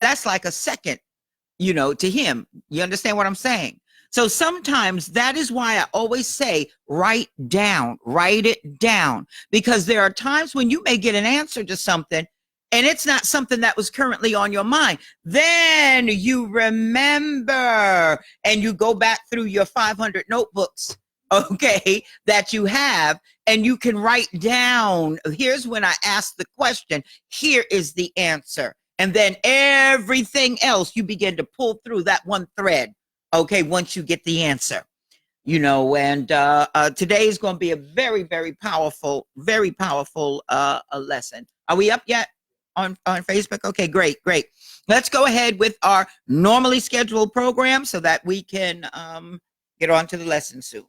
that's like a second, to him. You understand what I'm saying? So sometimes that is why I always say, write it down, because there are times when you may get an answer to something and it's not something that was currently on your mind. Then you remember and you go back through your 500 notebooks, okay, that you have, and you can write down, here's when I ask the question, here is the answer. And then everything else, you begin to pull through that one thread, okay, once you get the answer. And today is going to be a very, very powerful lesson. Are we up yet on Facebook? Okay, great. Let's go ahead with our normally scheduled program so that we can get on to the lesson soon.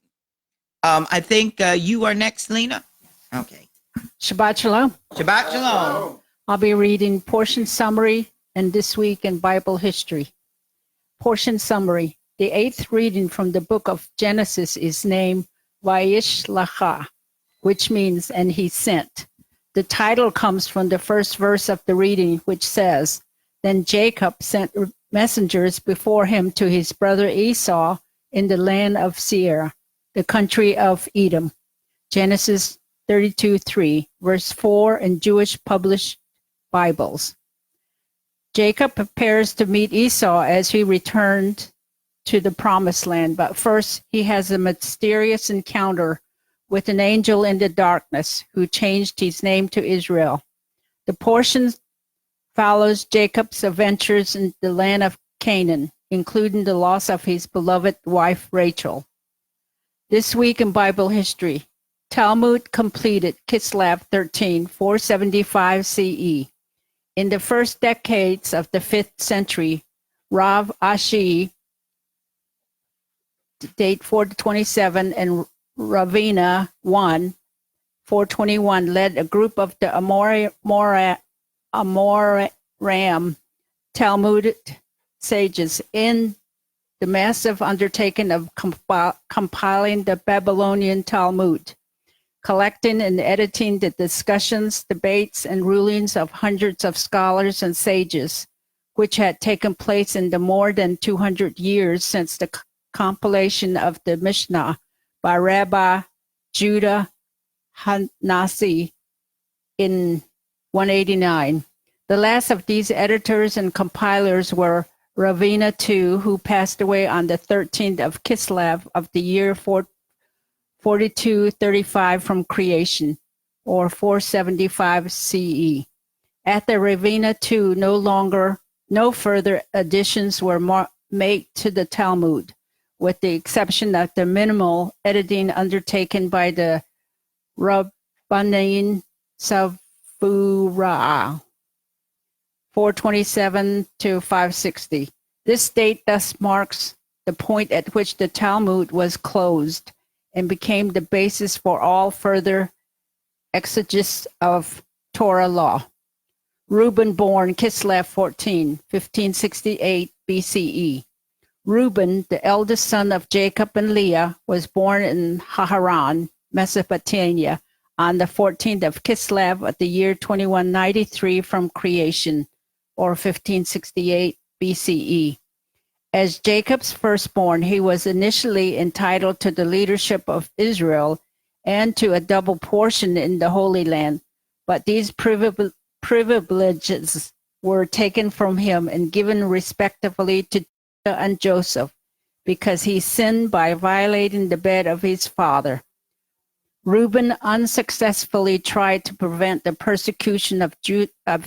I think you are next, Lena. Okay. Shabbat Shalom. Shabbat Shalom. I'll be reading portion summary and this week in Bible history. Portion summary. The 8th reading from the book of Genesis is named Vayishlach, which means, and he sent. The title comes from the first verse of the reading, which says, Then Jacob sent messengers before him to his brother Esau in the land of Seir, the country of Edom. Genesis 32:3, verse 4 in Jewish published Bibles. Jacob prepares to meet Esau as he returned to the promised land, but first he has a mysterious encounter with an angel in the darkness who changed his name to Israel. The portion follows Jacob's adventures in the land of Canaan, including the loss of his beloved wife Rachel. This week in Bible history, Talmud completed Kislev 13, 475 CE. In the first decades of the 5th century, Rav Ashi, date 427, and Ravina 1, 421, led a group of the Amoram Talmudic sages in the massive undertaking of compiling the Babylonian Talmud, collecting and editing the discussions, debates, and rulings of hundreds of scholars and sages, which had taken place in the more than 200 years since the compilation of the Mishnah by Rabbi Judah Hanasi in 189. The last of these editors and compilers were Ravina II, who passed away on the 13th of Kislev of the year 4235 from creation, or 475 CE. After Ravina II, no further additions were made to the Talmud, with the exception of the minimal editing undertaken by the Rabbanim Savura, 427 to 560. This date thus marks the point at which the Talmud was closed and became the basis for all further exegesis of Torah law. Reuben, born Kislev 14, 1568 BCE. Reuben, the eldest son of Jacob and Leah, was born in Haran, Mesopotamia, on the 14th of Kislev of the year 2193 from creation, or 1568 BCE. As Jacob's firstborn, he was initially entitled to the leadership of Israel and to a double portion in the Holy Land, but these privileges were taken from him and given respectively to Judah and Joseph, because he sinned by violating the bed of his father. Reuben unsuccessfully tried to prevent the persecution of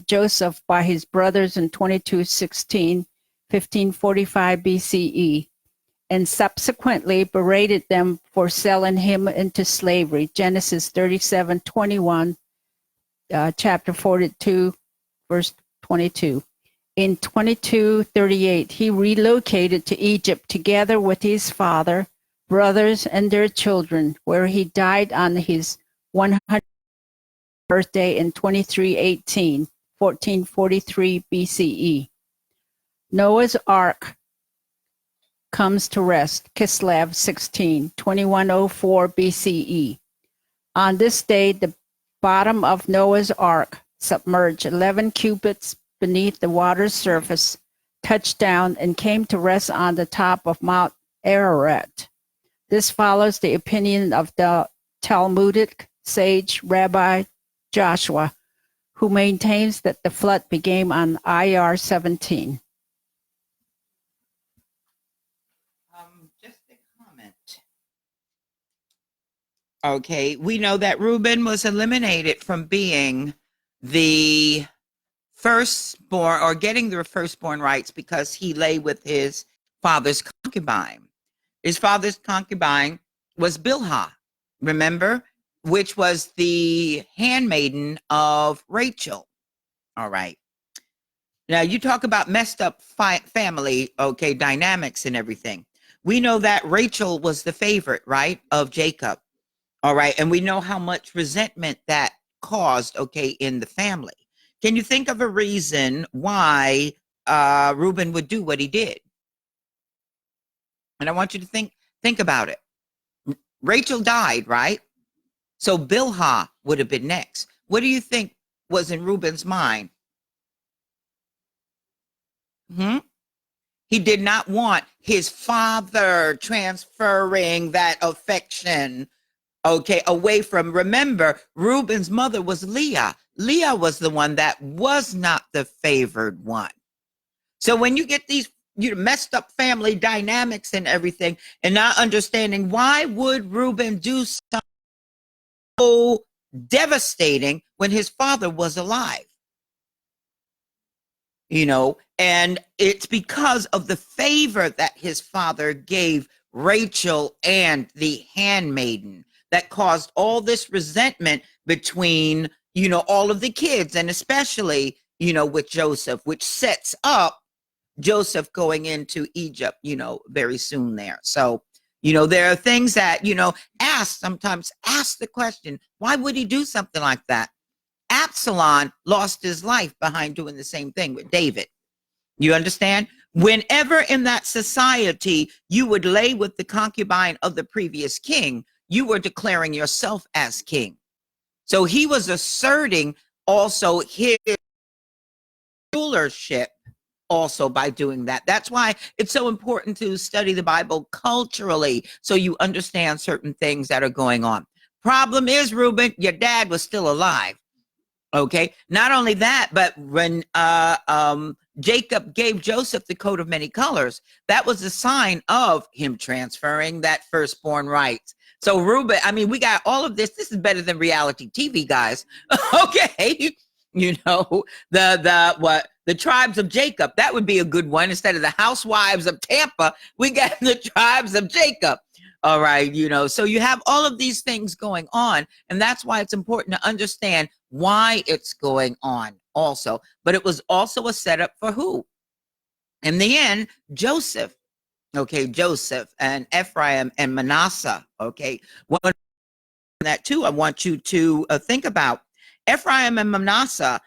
Joseph by his brothers in 2216, 1545 BCE, and subsequently berated them for selling him into slavery. Genesis 37:21, chapter 42, verse 22. In 2238, he relocated to Egypt together with his father, brothers, and their children, where he died on his 100th birthday in 2318, 1443 BCE. Noah's Ark comes to rest, Kislev 16, 2104 BCE. On this day, the bottom of Noah's Ark submerged 11 cubits beneath the water's surface, touched down, and came to rest on the top of Mount Ararat. This follows the opinion of the Talmudic sage Rabbi Joshua, who maintains that the flood began on IR 17. Just a comment. Okay, we know that Reuben was eliminated from being the firstborn or getting the firstborn rights because he lay with his father's concubine. His father's concubine was Bilhah, remember, which was the handmaiden of Rachel. All right. Now you talk about messed up family, okay, dynamics and everything. We know that Rachel was the favorite, right, of Jacob. All right. And we know how much resentment that caused, okay, in the family. Can you think of a reason why Reuben would do what he did? And I want you to think about it. Rachel died, right? So Bilhah would have been next. What do you think was in Reuben's mind? He did not want his father transferring that affection, okay, away from, remember, Reuben's mother was Leah. Leah was the one that was not the favored one. So when you get these messed up family dynamics and everything and not understanding why would Reuben do something so devastating when his father was alive? And it's because of the favor that his father gave Rachel and the handmaiden that caused all this resentment between, all of the kids, and especially, with Joseph, which sets up Joseph going into Egypt, very soon there. So, there are things that, sometimes ask the question, why would he do something like that? Absalom lost his life behind doing the same thing with David. You understand? Whenever in that society you would lay with the concubine of the previous king, you were declaring yourself as king. So he was asserting also his rulership also by doing that. That's why it's so important to study the Bible culturally so you understand certain things that are going on. Problem is, Reuben, your dad was still alive. Okay. Not only that, but when Jacob gave Joseph the coat of many colors, that was a sign of him transferring that firstborn rights. So Reuben, we got all of this. This is better than reality TV, guys. Okay. The tribes of Jacob, that would be a good one. Instead of the housewives of Tampa, we got the tribes of Jacob. All right. So you have all of these things going on. And that's why it's important to understand why it's going on also. But it was also a setup for who? In the end, Joseph. Okay. Joseph and Ephraim and Manasseh. Okay. One that too, I want you to think about. Ephraim and Manasseh,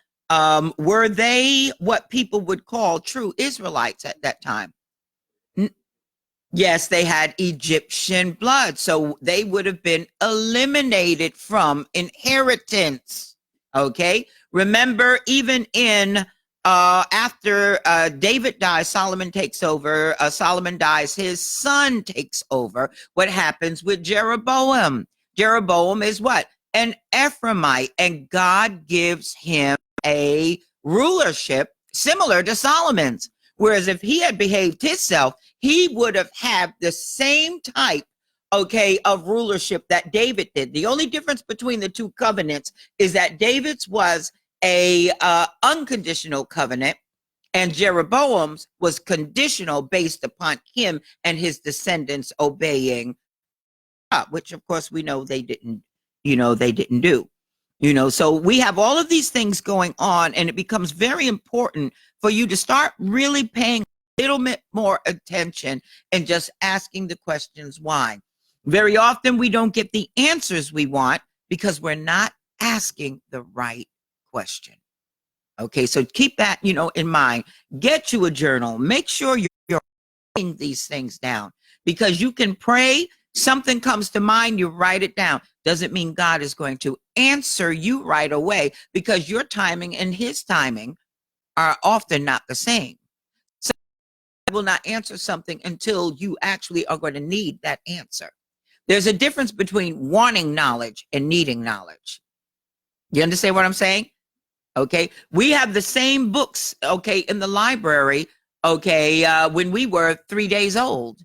were they what people would call true Israelites at that time? Yes, they had Egyptian blood, so they would have been eliminated from inheritance. Okay, remember, even in after David dies, Solomon takes over. Solomon dies, his son takes over. What happens with Jeroboam? Jeroboam is what? An Ephraimite, and God gives him a rulership similar to Solomon's. Whereas if he had behaved himself, he would have had the same type, okay, of rulership that David did. The only difference between the two covenants is that David's was a unconditional covenant, and Jeroboam's was conditional based upon him and his descendants obeying, which of course we know they didn't. They didn't do. So we have all of these things going on, and it becomes very important for you to start really paying a little bit more attention and just asking the questions why. Very often we don't get the answers we want because we're not asking the right question. Okay, so keep that, in mind. Get you a journal. Make sure you're writing these things down, because you can pray, something comes to mind, you write it down. Doesn't mean God is going to answer you right away, because your timing and his timing are often not the same. So I will not answer something until you actually are going to need that answer. There's a difference between wanting knowledge and needing knowledge. You understand what I'm saying? Okay. We have the same books, okay, in the library, okay, when we were 3 days old.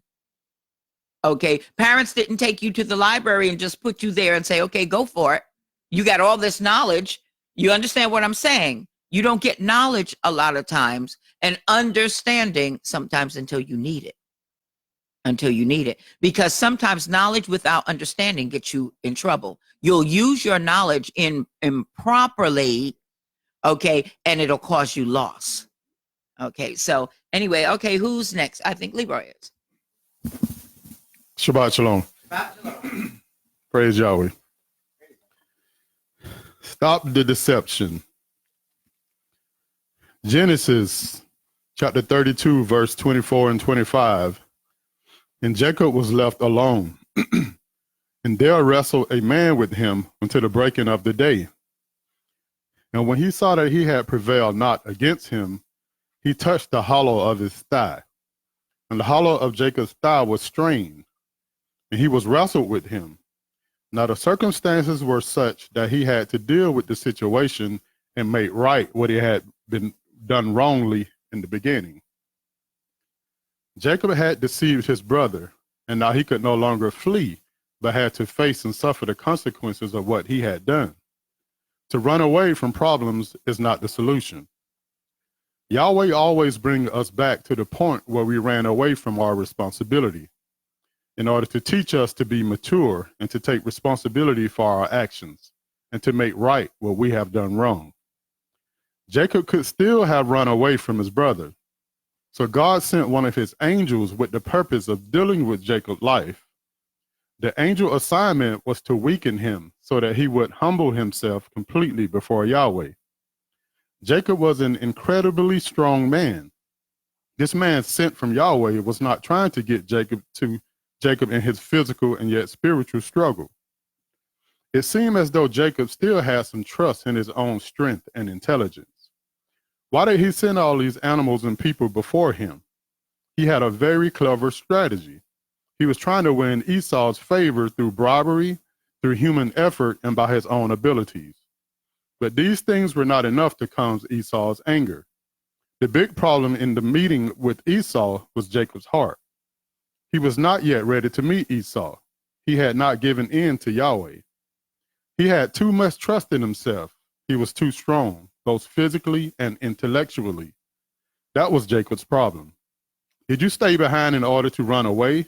Okay. Parents didn't take you to the library and just put you there and say, okay, go for it. You got all this knowledge. You understand what I'm saying? You don't get knowledge a lot of times and understanding sometimes until you need it. Because sometimes knowledge without understanding gets you in trouble. You'll use your knowledge improperly, okay, and it'll cause you loss. Okay, so anyway, okay, who's next? I think Leroy is. Shabbat shalom. Shabbat shalom. Praise Yahweh. Stop the deception. Genesis chapter 32, verse 24 and 25. And Jacob was left alone, and there wrestled a man with him until the breaking of the day. And when he saw that he had prevailed not against him, he touched the hollow of his thigh. And the hollow of Jacob's thigh was strained, and he was wrestled with him. Now the circumstances were such that he had to deal with the situation and make right what he had been done wrongly in the beginning. Jacob had deceived his brother, and now he could no longer flee, but had to face and suffer the consequences of what he had done. To run away from problems is not the solution. Yahweh always brings us back to the point where we ran away from our responsibility in order to teach us to be mature and to take responsibility for our actions and to make right what we have done wrong. Jacob could still have run away from his brother. So God sent one of his angels with the purpose of dealing with Jacob's life. The angel assignment was to weaken him so that he would humble himself completely before Yahweh. Jacob was an incredibly strong man. This man sent from Yahweh was not trying to get Jacob in his physical and yet spiritual struggle. It seemed as though Jacob still had some trust in his own strength and intelligence. Why did he send all these animals and people before him? He had a very clever strategy. He was trying to win Esau's favor through bribery, through human effort, and by his own abilities. But these things were not enough to calm Esau's anger. The big problem in the meeting with Esau was Jacob's heart. He was not yet ready to meet Esau. He had not given in to Yahweh. He had too much trust in himself. He was too strong, both physically and intellectually. That was Jacob's problem. Did you stay behind in order to run away?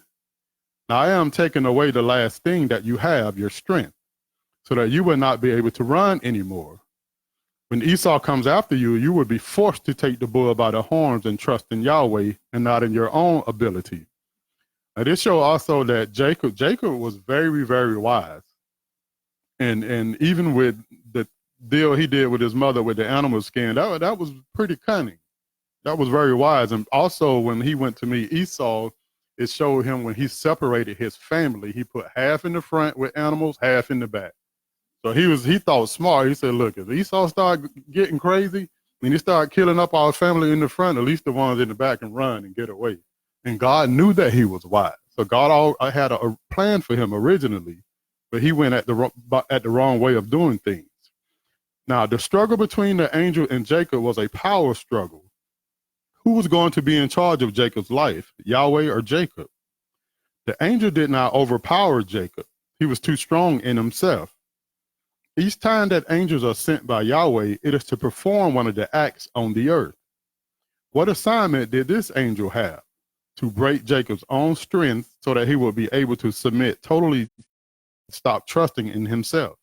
Now I am taking away the last thing that you have, your strength, so that you will not be able to run anymore. When Esau comes after you, you will be forced to take the bull by the horns and trust in Yahweh and not in your own ability. Now this shows also that Jacob was very, very wise. And even with the deal he did with his mother with the animal skin, that was pretty cunning. That was very wise. And also when he went to meet Esau, it showed him when he separated his family, he put half in the front with animals, half in the back. So he thought smart. He said, look, if Esau started getting crazy and he started killing up our family in the front, at least the ones in the back can run and get away. And God knew that he was wise. So God had a plan for him originally, but he went at the wrong way of doing things. Now, the struggle between the angel and Jacob was a power struggle. Who was going to be in charge of Jacob's life, Yahweh or Jacob? The angel did not overpower Jacob. He was too strong in himself. Each time that angels are sent by Yahweh, it is to perform one of the acts on the earth. What assignment did this angel have? To break Jacob's own strength so that he will be able to submit totally, stop trusting in himself.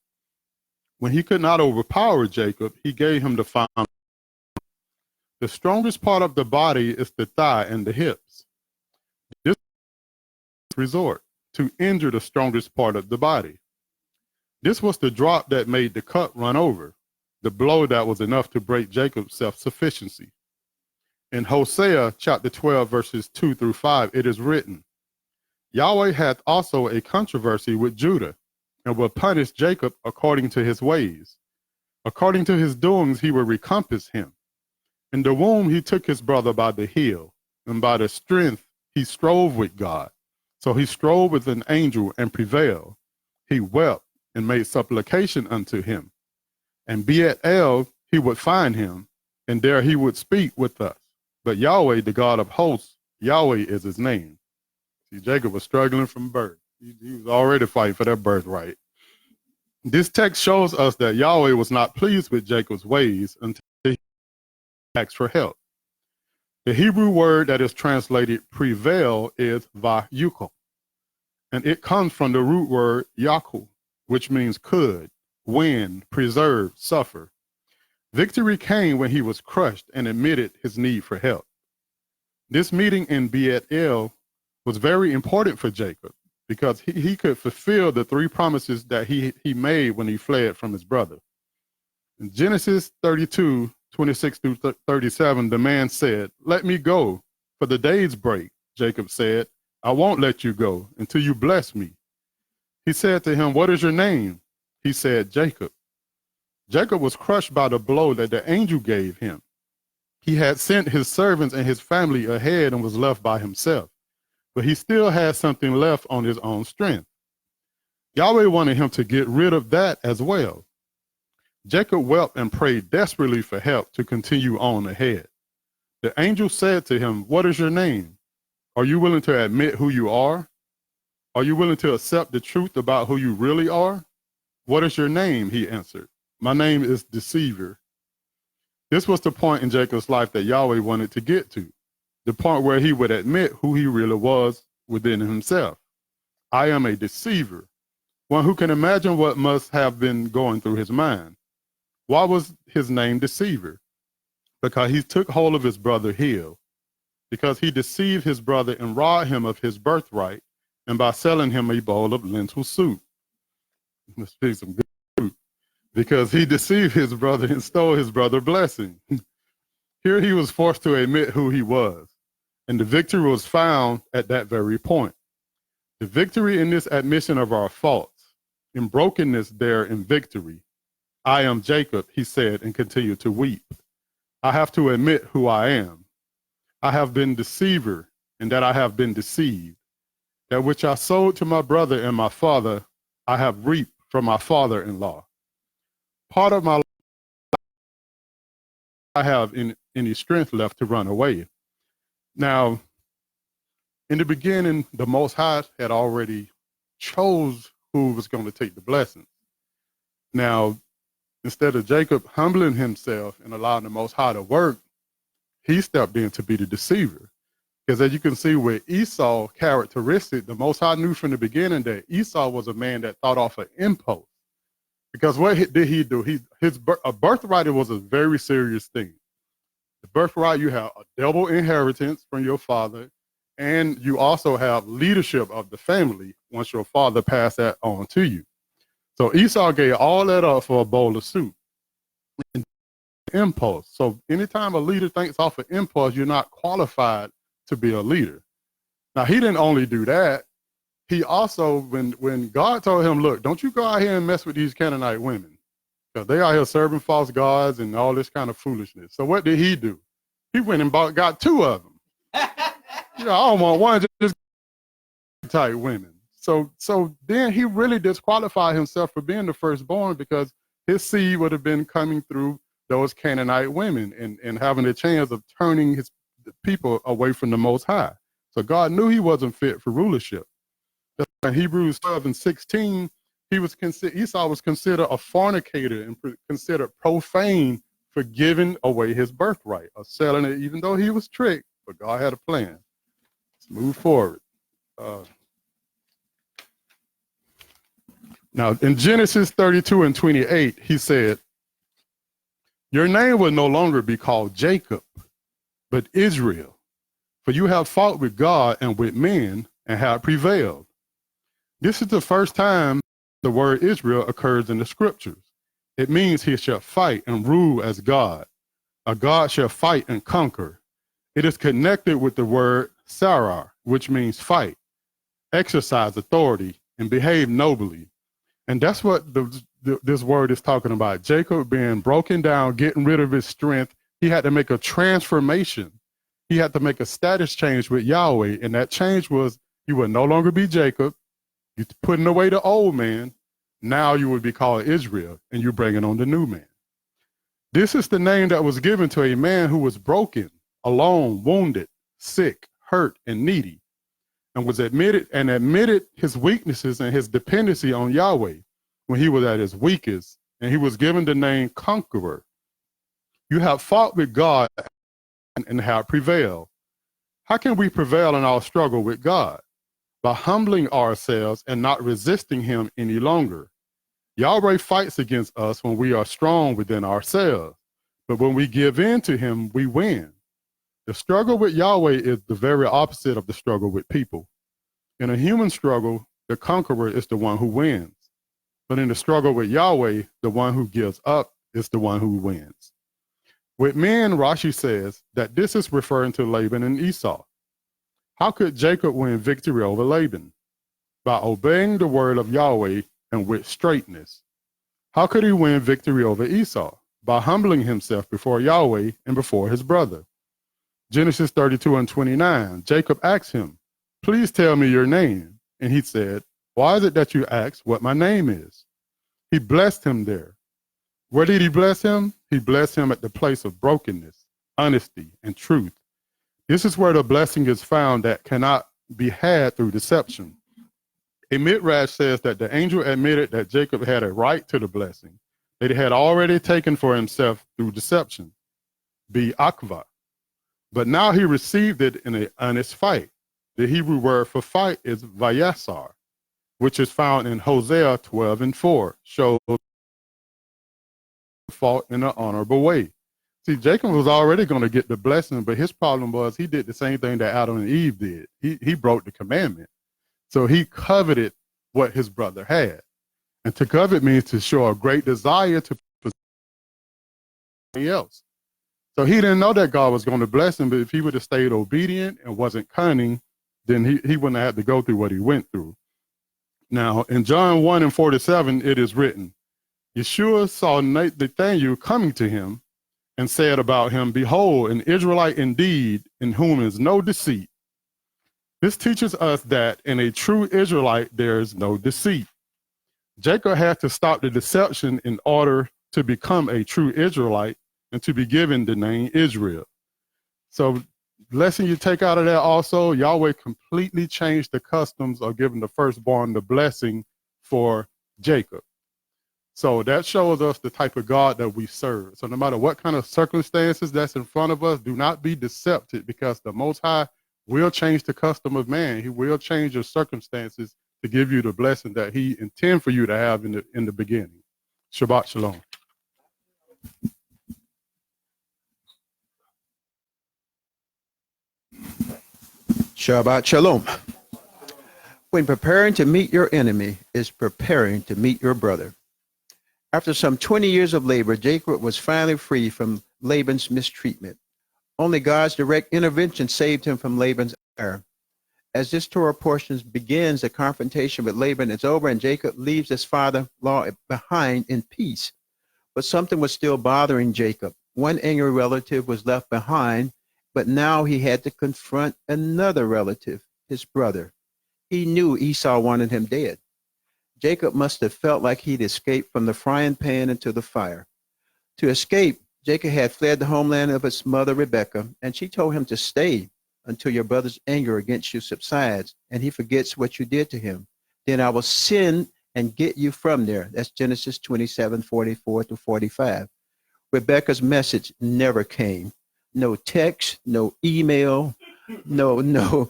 When he could not overpower Jacob, he gave him the final. The strongest part of the body is the thigh and the hips. This resort to injure the strongest part of the body. This was the drop that made the cup run over, the blow that was enough to break Jacob's self-sufficiency. In Hosea chapter 12, verses 2 through 5, it is written, Yahweh hath also a controversy with Judah, and will punish Jacob according to his ways. According to his doings, he will recompense him. In the womb, he took his brother by the heel, and by the strength he strove with God. So he strove with an angel and prevailed. He wept and made supplication unto him. And be at El, he would find him, and there he would speak with us. But Yahweh, the God of hosts, Yahweh is his name. See, Jacob was struggling from birth. He was already fighting for that birthright. This text shows us that Yahweh was not pleased with Jacob's ways until he asked for help. The Hebrew word that is translated prevail is Vayishlach, and it comes from the root word yaku, which means could, win, preserve, suffer. Victory came when he was crushed and admitted his need for help. This meeting in Bethel was very important for Jacob because he could fulfill the three promises that he made when he fled from his brother. In Genesis 32, 26 through 37, the man said, "Let me go, for the days break." Jacob said, "I won't let you go until you bless me." He said to him, "What is your name?" He said, "Jacob." Jacob was crushed by the blow that the angel gave him. He had sent his servants and his family ahead and was left by himself, but he still had something left on his own strength. Yahweh wanted him to get rid of that as well. Jacob wept and prayed desperately for help to continue on ahead. The angel said to him, "What is your name? Are you willing to admit who you are? Are you willing to accept the truth about who you really are?" "What is your name?" he answered. "My name is Deceiver." This was the point in Jacob's life that Yahweh wanted to get to, the point where he would admit who he really was within himself. "I am a deceiver." One who can imagine what must have been going through his mind. Why was his name Deceiver? Because he took hold of his brother Heel, because he deceived his brother and robbed him of his birthright, and by selling him a bowl of lentil soup. Let's speak some good soup. Because he deceived his brother and stole his brother's blessing. Here he was forced to admit who he was, and the victory was found at that very point. The victory in this admission of our faults, in brokenness there in victory. "I am Jacob," he said, and continued to weep. "I have to admit who I am. I have been deceiver, and that I have been deceived. That which I sold to my brother and my father, I have reaped from my father-in-law. Part of my life, I have any strength left to run away." Now, in the beginning, the Most High had already chose who was going to take the blessing. Now, instead of Jacob humbling himself and allowing the Most High to work, he stepped in to be the deceiver. Because as you can see with Esau's characteristic, the Most High knew from the beginning that Esau was a man that thought off an impulse. Because what did he do? A birthright was a very serious thing. The birthright, you have a double inheritance from your father, and you also have leadership of the family once your father passed that on to you. So Esau gave all that up for a bowl of soup. Impulse. So anytime a leader thinks off an impulse, you're not qualified to be a leader. Now, he didn't only do that. He also, when God told him, "Look, don't you go out here and mess with these Canaanite women, because they out here serving false gods and all this kind of foolishness." So what did he do? He went and got two of them. I don't want one, just type women. So then he really disqualified himself for being the firstborn, because his seed would have been coming through those Canaanite women and having a chance of turning his people away from the Most High. So God knew he wasn't fit for rulership. In Hebrews 12:16, Esau was considered a fornicator and considered profane for giving away his birthright or selling it, even though he was tricked. But God had a plan. Let's move forward. Now, in Genesis 32:28, he said, "Your name will no longer be called Jacob, but Israel, for you have fought with God and with men and have prevailed." This is the first time the word Israel occurs in the scriptures. It means he shall fight and rule as God. A God shall fight and conquer. It is connected with the word sarar, which means fight, exercise authority, and behave nobly. And that's what this word is talking about. Jacob being broken down, getting rid of his strength, He had to make a transformation. He had to make a status change with Yahweh. And that change was you would no longer be Jacob. You're putting away the old man. Now you would be called Israel, and you're bringing on the new man. This is the name that was given to a man who was broken, alone, wounded, sick, hurt, and needy, and was admitted his weaknesses and his dependency on Yahweh when he was at his weakest, and he was given the name Conqueror. You have fought with God and have prevailed. How can we prevail in our struggle with God? By humbling ourselves and not resisting him any longer. Yahweh fights against us when we are strong within ourselves, but when we give in to him, we win. The struggle with Yahweh is the very opposite of the struggle with people. In a human struggle, the conqueror is the one who wins. But in the struggle with Yahweh, the one who gives up is the one who wins. With men, Rashi says that this is referring to Laban and Esau. How could Jacob win victory over Laban? By obeying the word of Yahweh and with straightness. How could he win victory over Esau? By humbling himself before Yahweh and before his brother. Genesis 32:29, Jacob asked him, "Please tell me your name." And he said, "Why is it that you ask what my name is?" He blessed him there. Where did he bless him? He blessed him at the place of brokenness, honesty, and truth. This is where the blessing is found that cannot be had through deception. A midrash says that the angel admitted that Jacob had a right to the blessing that he had already taken for himself through deception, be akva. But now he received it in an honest fight. The Hebrew word for fight is vayasar, which is found in Hosea 12:4, shows fought in an honorable way. See, Jacob was already going to get the blessing, but his problem was he did the same thing that Adam and Eve did. He broke the commandment. So he coveted what his brother had. And to covet means to show a great desire to possess something else. So he didn't know that God was going to bless him, but if he would have stayed obedient and wasn't cunning, then he wouldn't have had to go through what he went through. Now, in John 1:47, it is written, Yeshua saw Nathanael coming to him and said about him, "Behold, an Israelite indeed, in whom is no deceit." This teaches us that in a true Israelite, there is no deceit. Jacob had to stop the deception in order to become a true Israelite and to be given the name Israel. So, lesson you take out of that also, Yahweh completely changed the customs of giving the firstborn the blessing for Jacob. So that shows us the type of God that we serve. So no matter what kind of circumstances that's in front of us, do not be deceptive, because the Most High will change the custom of man. He will change your circumstances to give you the blessing that he intended for you to have in the beginning. Shabbat shalom. Shabbat shalom. When preparing to meet your enemy is preparing to meet your brother. After some 20 years of labor, Jacob was finally free from Laban's mistreatment. Only God's direct intervention saved him from Laban's ire. As this Torah portion begins, the confrontation with Laban is over and Jacob leaves his father-in-law behind in peace. But something was still bothering Jacob. One angry relative was left behind, but now he had to confront another relative, his brother. He knew Esau wanted him dead. Jacob must have felt like he'd escaped from the frying pan into the fire. To escape, Jacob had fled the homeland of his mother, Rebekah, and she told him to stay until your brother's anger against you subsides and he forgets what you did to him. Then I will send and get you from there. That's Genesis 27:44-45. Rebekah's message never came. No text, no email, no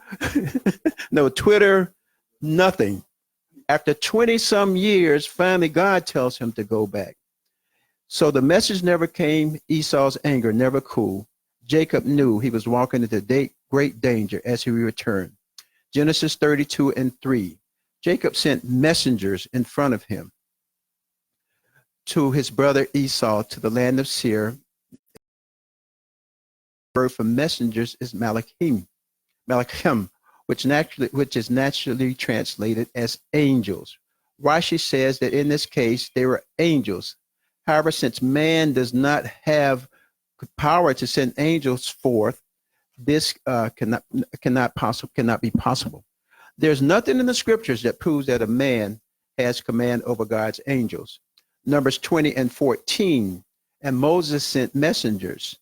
Twitter, nothing. After 20-some years, finally God tells him to go back. So the message never came. Esau's anger never cooled. Jacob knew he was walking into great danger as he returned. Genesis 32:3. Jacob sent messengers in front of him to his brother Esau to the land of Seir. The word for messengers is Malachim, which is naturally translated as angels. Rashi says that in this case, they were angels. However, since man does not have power to send angels forth, this cannot be possible. There's nothing in the scriptures that proves that a man has command over God's angels. Numbers 20 and 14, and Moses sent messengers.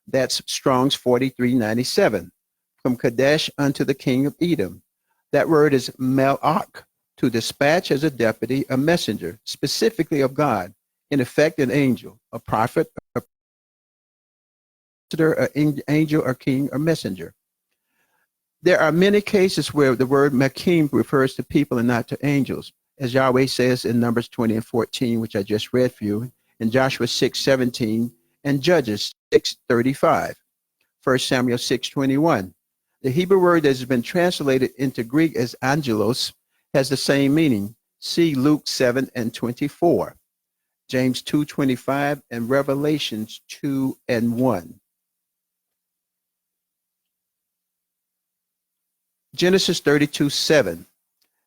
That's Strong's 4397, from Kadesh unto the king of Edom. That word is melach, to dispatch as a deputy, a messenger, specifically of God, in effect an angel, a prophet, an angel, or king, or messenger. There are many cases where the word makim refers to people and not to angels, as Yahweh says in Numbers 20 and 14, which I just read for you, in Joshua 6:17, and Judges 6:35, 1 Samuel 6:21. The Hebrew word that has been translated into Greek as angelos has the same meaning. See Luke 7 and 24, James 2:25, and Revelations 2 and 1. Genesis 32:7.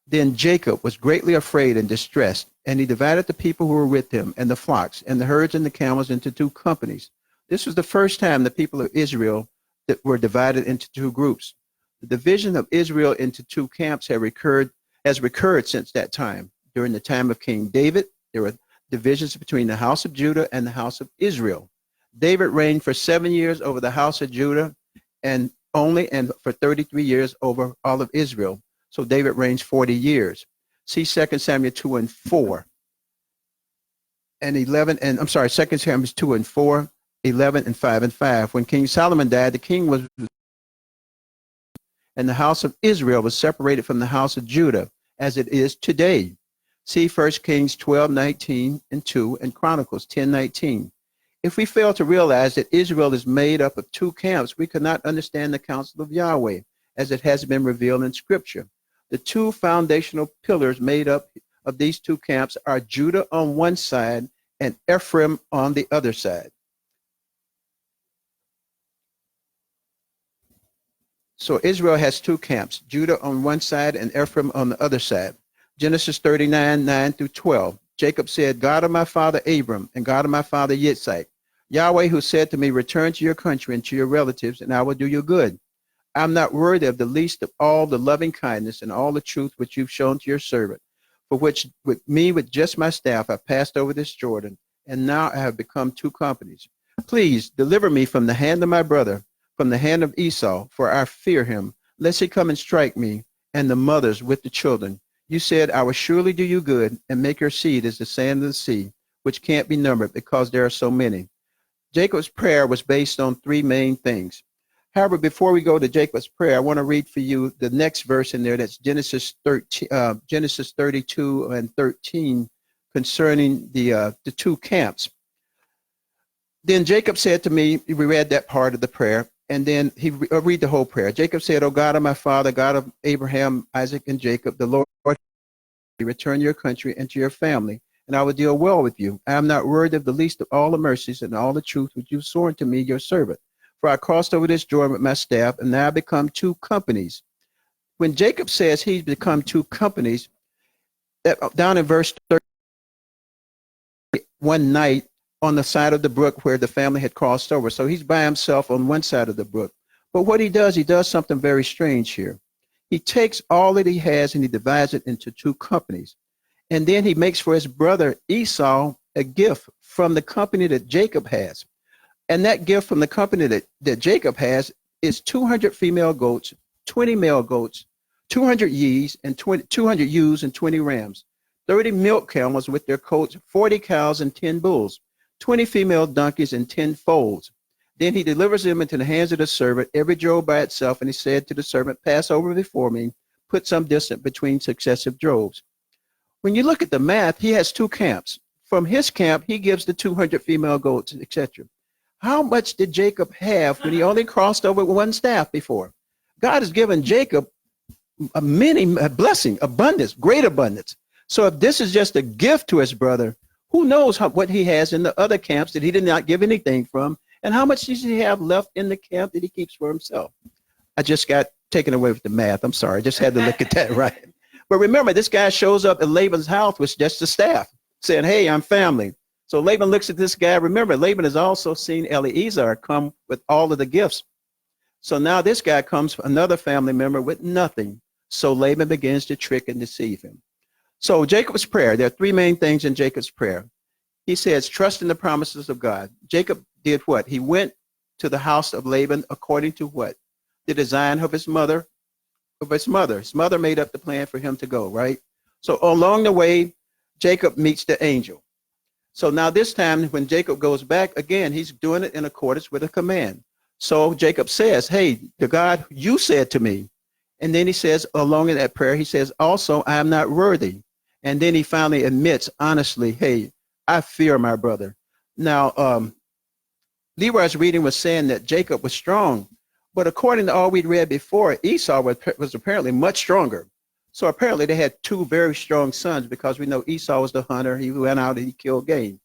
Then Jacob was greatly afraid and distressed, and he divided the people who were with him, and the flocks, and the herds, and the camels into two companies. This was the first time the people of Israel that were divided into two groups. The division of Israel into two camps has recurred since that time. During the time of King David, there were divisions between the house of Judah and the house of Israel. David reigned for 7 years over the house of Judah and for 33 years over all of Israel. So David reigns 40 years. See 2 Samuel 2 and 4 and 11, and I'm sorry, 2 Samuel 2 and 4, 11 and 5 and 5. When King Solomon died, the king was, and the house of Israel was separated from the house of Judah, as it is today. See 1 Kings 12:19 and 2, and Chronicles 10:19. If we fail to realize that Israel is made up of two camps, we cannot understand the counsel of Yahweh as it has been revealed in Scripture. The two foundational pillars made up of these two camps are Judah on one side and Ephraim on the other side. So Israel has two camps, Judah on one side and Ephraim on the other side. Genesis 39, 9 through 12. Jacob said, God of my father Abram and God of my father Yitzhak, Yahweh who said to me, return to your country and to your relatives, and I will do you good. I'm not worthy of the least of all the loving kindness and all the truth which you've shown to your servant, for which with just my staff I passed over this Jordan, and now I have become two companies. Please deliver me from the hand of my brother, from the hand of Esau, for I fear him, lest he come and strike me and the mothers with the children. You said, I will surely do you good and make your seed as the sand of the sea, which can't be numbered because there are so many. Jacob's prayer was based on three main things. However, before we go to Jacob's prayer, I want to read for you the next verse in there. That's Genesis 32 and 13 concerning the two camps. Then Jacob said to me, we read that part of the prayer, and then read the whole prayer. Jacob said, O God of my father, God of Abraham, Isaac, and Jacob, the Lord, return your country and to your family, and I will deal well with you. I am not worthy of the least of all the mercies and all the truth which you've sworn to me, your servant. For I crossed over this Jordan with my staff, and now I become two companies. When Jacob says he's become two companies, that down in verse 30, one night on the side of the brook where the family had crossed over. So he's by himself on one side of the brook. But what he does something very strange here. He takes all that he has and he divides it into two companies. And then he makes for his brother Esau a gift from the company that Jacob has. And that gift from the company that Jacob has is 200 female goats, 20 male goats, 200 ewes and 20 rams, 30 milk camels with their coats, 40 cows and 10 bulls, 20 female donkeys and 10 foals. Then he delivers them into the hands of the servant, every drove by itself, and he said to the servant, pass over before me, put some distance between successive droves. When you look at the math, he has two camps. From his camp, he gives the 200 female goats, etc. How much did Jacob have when he only crossed over with one staff before? God has given Jacob a blessing, abundance, great abundance. So if this is just a gift to his brother, who knows what he has in the other camps that he did not give anything from, and how much does he have left in the camp that he keeps for himself? I just got taken away with the math. I'm sorry. I just had to look at that right. But remember, this guy shows up at Laban's house with just the staff, saying, hey, I'm family. So Laban looks at this guy. Remember, Laban has also seen Eliezer come with all of the gifts. So now this guy comes, another family member, with nothing. So Laban begins to trick and deceive him. So Jacob's prayer, there are three main things in Jacob's prayer. He says, trust in the promises of God. Jacob did what? He went to the house of Laban according to what? The design of his mother. His mother made up the plan for him to go, right? So along the way, Jacob meets the angel. So now this time when Jacob goes back, again, he's doing it in accordance with a command. So Jacob says, hey, the God you said to me. And then he says, along in that prayer, he says, also, I am not worthy. And then he finally admits honestly, hey, I fear my brother. Now, Leroy's reading was saying that Jacob was strong. But according to all we'd read before, Esau was apparently much stronger. So apparently they had two very strong sons, because we know Esau was the hunter. He went out and he killed game.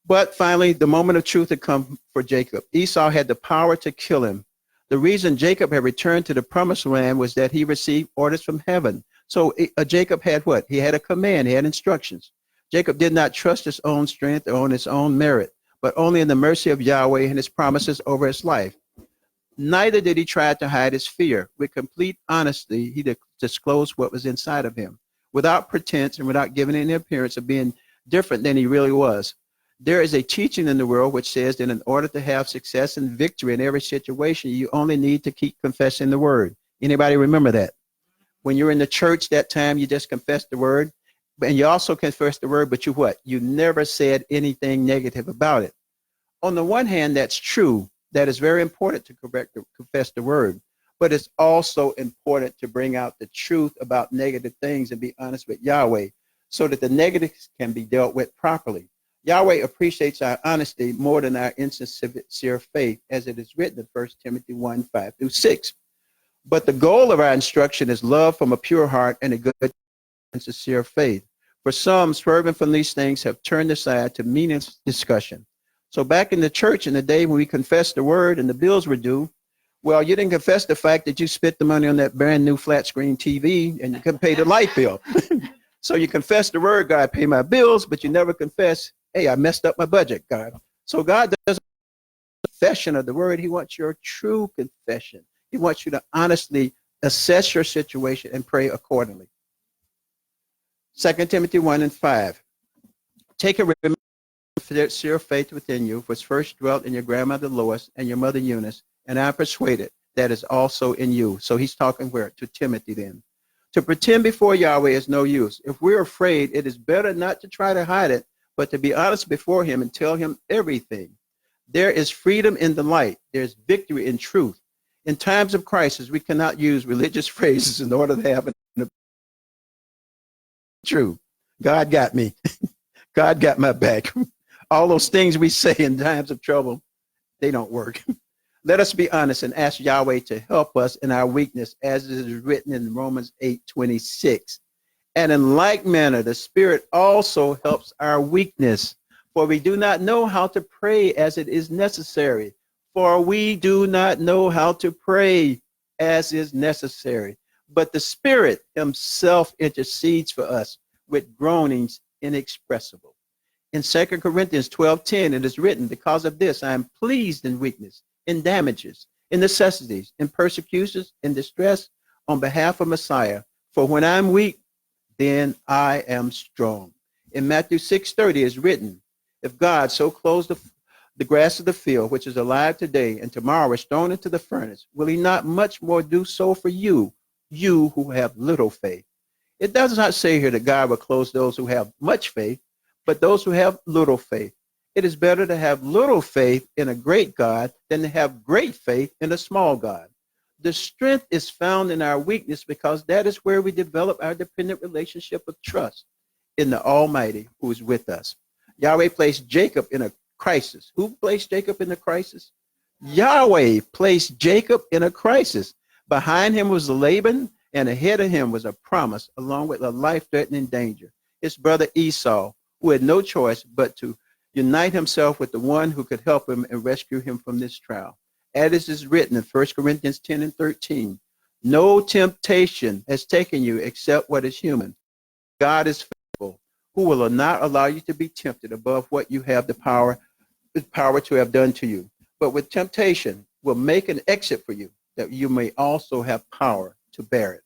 But finally, the moment of truth had come for Jacob. Esau had the power to kill him. The reason Jacob had returned to the promised land was that he received orders from heaven. So Jacob had what? He had a command. He had instructions. Jacob did not trust his own strength or on his own merit, but only in the mercy of Yahweh and his promises over his life. Neither did he try to hide his fear. With complete honesty, he disclosed what was inside of him, without pretense and without giving any appearance of being different than he really was. There is a teaching in the world which says that in order to have success and victory in every situation, you only need to keep confessing the word. Anybody remember that? When you're in the church that time, you just confess the word, and you also confess the word, but you what? You never said anything negative about it. On the one hand, that's true. That is very important to confess the word, but it's also important to bring out the truth about negative things and be honest with Yahweh so that the negatives can be dealt with properly. Yahweh appreciates our honesty more than our insincere faith, as it is written in 1 Timothy 1:5-6. But the goal of our instruction is love from a pure heart and a good and sincere faith. For some, swerving from these things have turned aside to meaningless discussion. So back in the church in the day when we confessed the word and the bills were due, well, you didn't confess the fact that you spent the money on that brand new flat screen TV and you couldn't pay the light bill. So you confess the word, God, pay my bills, but you never confess, hey, I messed up my budget, God. So God doesn't want confession of the word. He wants your true confession. He wants you to honestly assess your situation and pray accordingly. 2 Timothy 1:5. Take a sincere faith within you, which first dwelt in your grandmother Lois and your mother Eunice, and I am persuaded that is also in you. So he's talking where? To Timothy then. To pretend before Yahweh is no use. If we're afraid, it is better not to try to hide it, but to be honest before him and tell him everything. There is freedom in the light. There's victory in truth. In times of crisis, we cannot use religious phrases in order to have it true. God got me. God got my back. All those things we say in times of trouble, they don't work. Let us be honest and ask Yahweh to help us in our weakness, as it is written in Romans 8:26. And in like manner, the Spirit also helps our weakness, for we do not know how to pray as it is necessary. For we do not know how to pray as is necessary. But the Spirit himself intercedes for us with groanings inexpressible. In 2 Corinthians 12:10, it is written, because of this, I am pleased in weakness, in damages, in necessities, in persecutions, in distress, on behalf of Messiah. For when I'm weak, then I am strong. In Matthew 6:30 is written, if God so clothes the grass of the field, which is alive today and tomorrow is thrown into the furnace, will he not much more do so for you, you who have little faith? It does not say here that God will clothe those who have much faith, but those who have little faith. It is better to have little faith in a great God than to have great faith in a small God. The strength is found in our weakness, because that is where we develop our dependent relationship of trust in the Almighty who is with us. Yahweh placed Jacob in a crisis. Who placed Jacob in a crisis? Yahweh placed Jacob in a crisis. Behind him was Laban, and ahead of him was a promise, along with a life-threatening danger. His brother Esau, who had no choice but to unite himself with the one who could help him and rescue him from this trial. As is written in 1 Corinthians 10:13, no temptation has taken you except what is human. God is faithful, who will not allow you to be tempted above what you have the power to have done to you. But with temptation will make an exit for you, that you may also have power to bear it.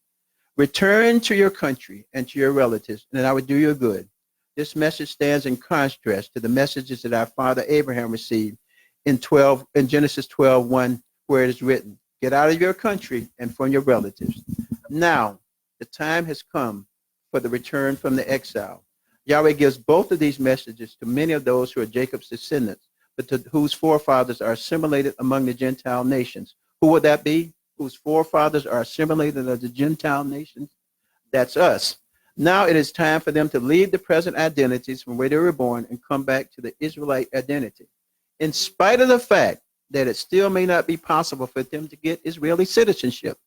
Return to your country and to your relatives, and I will do you good. This message stands in contrast to the messages that our father Abraham received in Genesis 12:1, where it is written, get out of your country and from your relatives. Now, the time has come for the return from the exile. Yahweh gives both of these messages to many of those who are Jacob's descendants, but to whose forefathers are assimilated among the Gentile nations. Who would that be? Whose forefathers are assimilated of the Gentile nations? That's us. Now it is time for them to leave the present identities from where they were born and come back to the Israelite identity. In spite of the fact that it still may not be possible for them to get Israeli citizenship,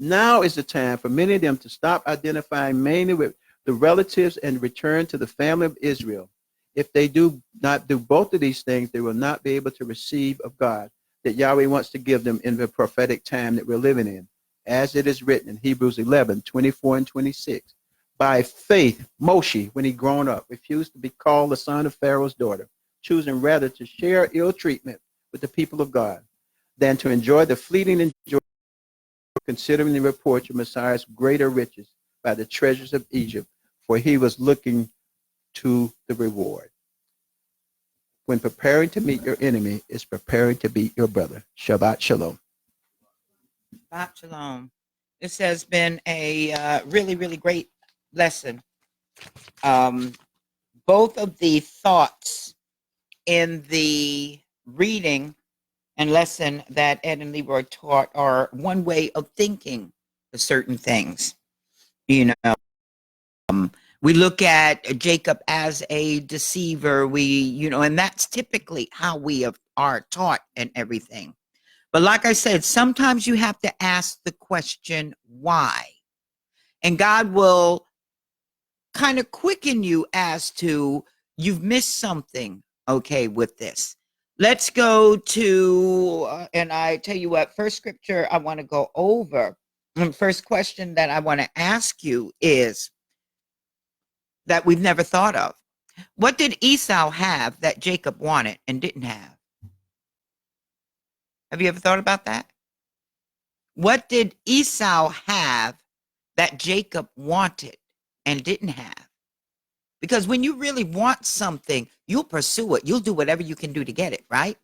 now is the time for many of them to stop identifying mainly with the relatives and return to the family of Israel. If they do not do both of these things, they will not be able to receive of God that Yahweh wants to give them in the prophetic time that we're living in. As it is written in Hebrews 11:24 and 26. By faith, Moshe, when he grown up, refused to be called the son of Pharaoh's daughter, choosing rather to share ill treatment with the people of God than to enjoy the fleeting enjoyment, considering the reproach of Messiah's greater riches by the treasures of Egypt, for he was looking to the reward. When preparing to meet your enemy is preparing to meet your brother. Shabbat shalom. Shabbat shalom. This has been a really, really great lesson. Both of the thoughts in the reading and lesson that Ed and Leroy taught are one way of thinking of certain things. You know, we look at Jacob as a deceiver. And that's typically how we are taught and everything. But like I said, sometimes you have to ask the question, why? And God will kind of quicken you as to you've missed something, okay, with this. Let's go to, and I tell you what, first scripture I want to go over, and first question that I want to ask you is that we've never thought of. What did Esau have that Jacob wanted and didn't have? Have you ever thought about that? What did Esau have that Jacob wanted and didn't have? Because when you really want something, you'll pursue it. You'll do whatever you can do to get it, right?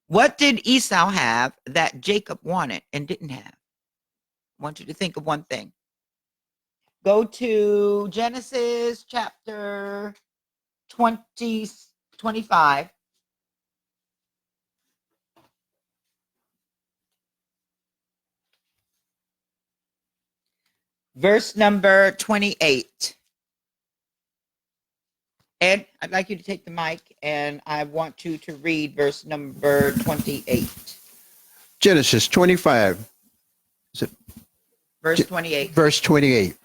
What did Esau have that Jacob wanted and didn't have? I want you to think of one thing. Go to Genesis chapter 25. Verse number 28. Ed, I'd like you to take the mic, and I want you to read verse number 28. Genesis 25. Verse 28. Verse 28.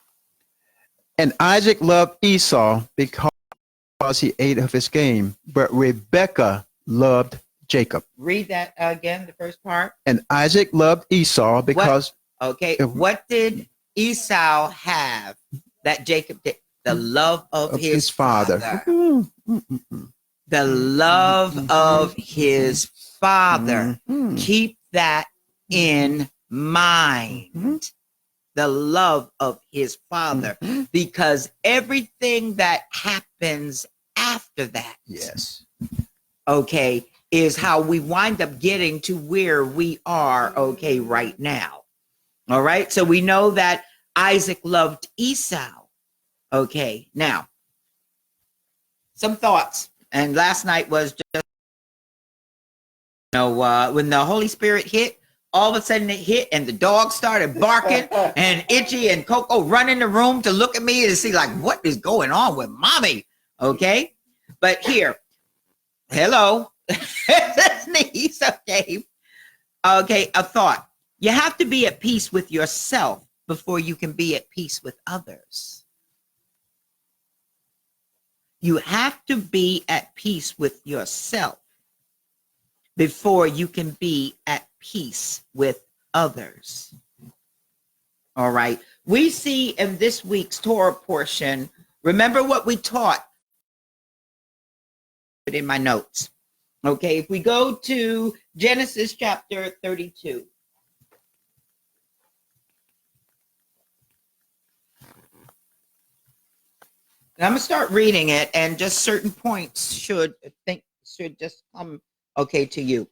And Isaac loved Esau because he ate of his game, but Rebekah loved Jacob. Read that again, the first part. And Isaac loved Esau because... What did Esau have that Jacob did? The love of his father. The love of his father. Keep that in mind. The love of his father. Because everything that happens after that, yes, okay, is how we wind up getting to where we are, okay, right now. All right. So we know that Isaac loved Esau. Okay. Now, some thoughts. And last night was just, when the Holy Spirit hit, all of a sudden it hit and the dog started barking and Itchy and Coco run in the room to look at me and see like, what is going on with mommy? Okay. But here, hello. Sneeze. Okay. Okay. A thought. You have to be at peace with yourself before you can be at peace with others. You have to be at peace with yourself before you can be at peace with others. All right. We see in this week's Torah portion Remember what we taught in my notes. Okay, if we go to Genesis chapter 32. And I'm going to start reading it, and just certain points should just come okay to you.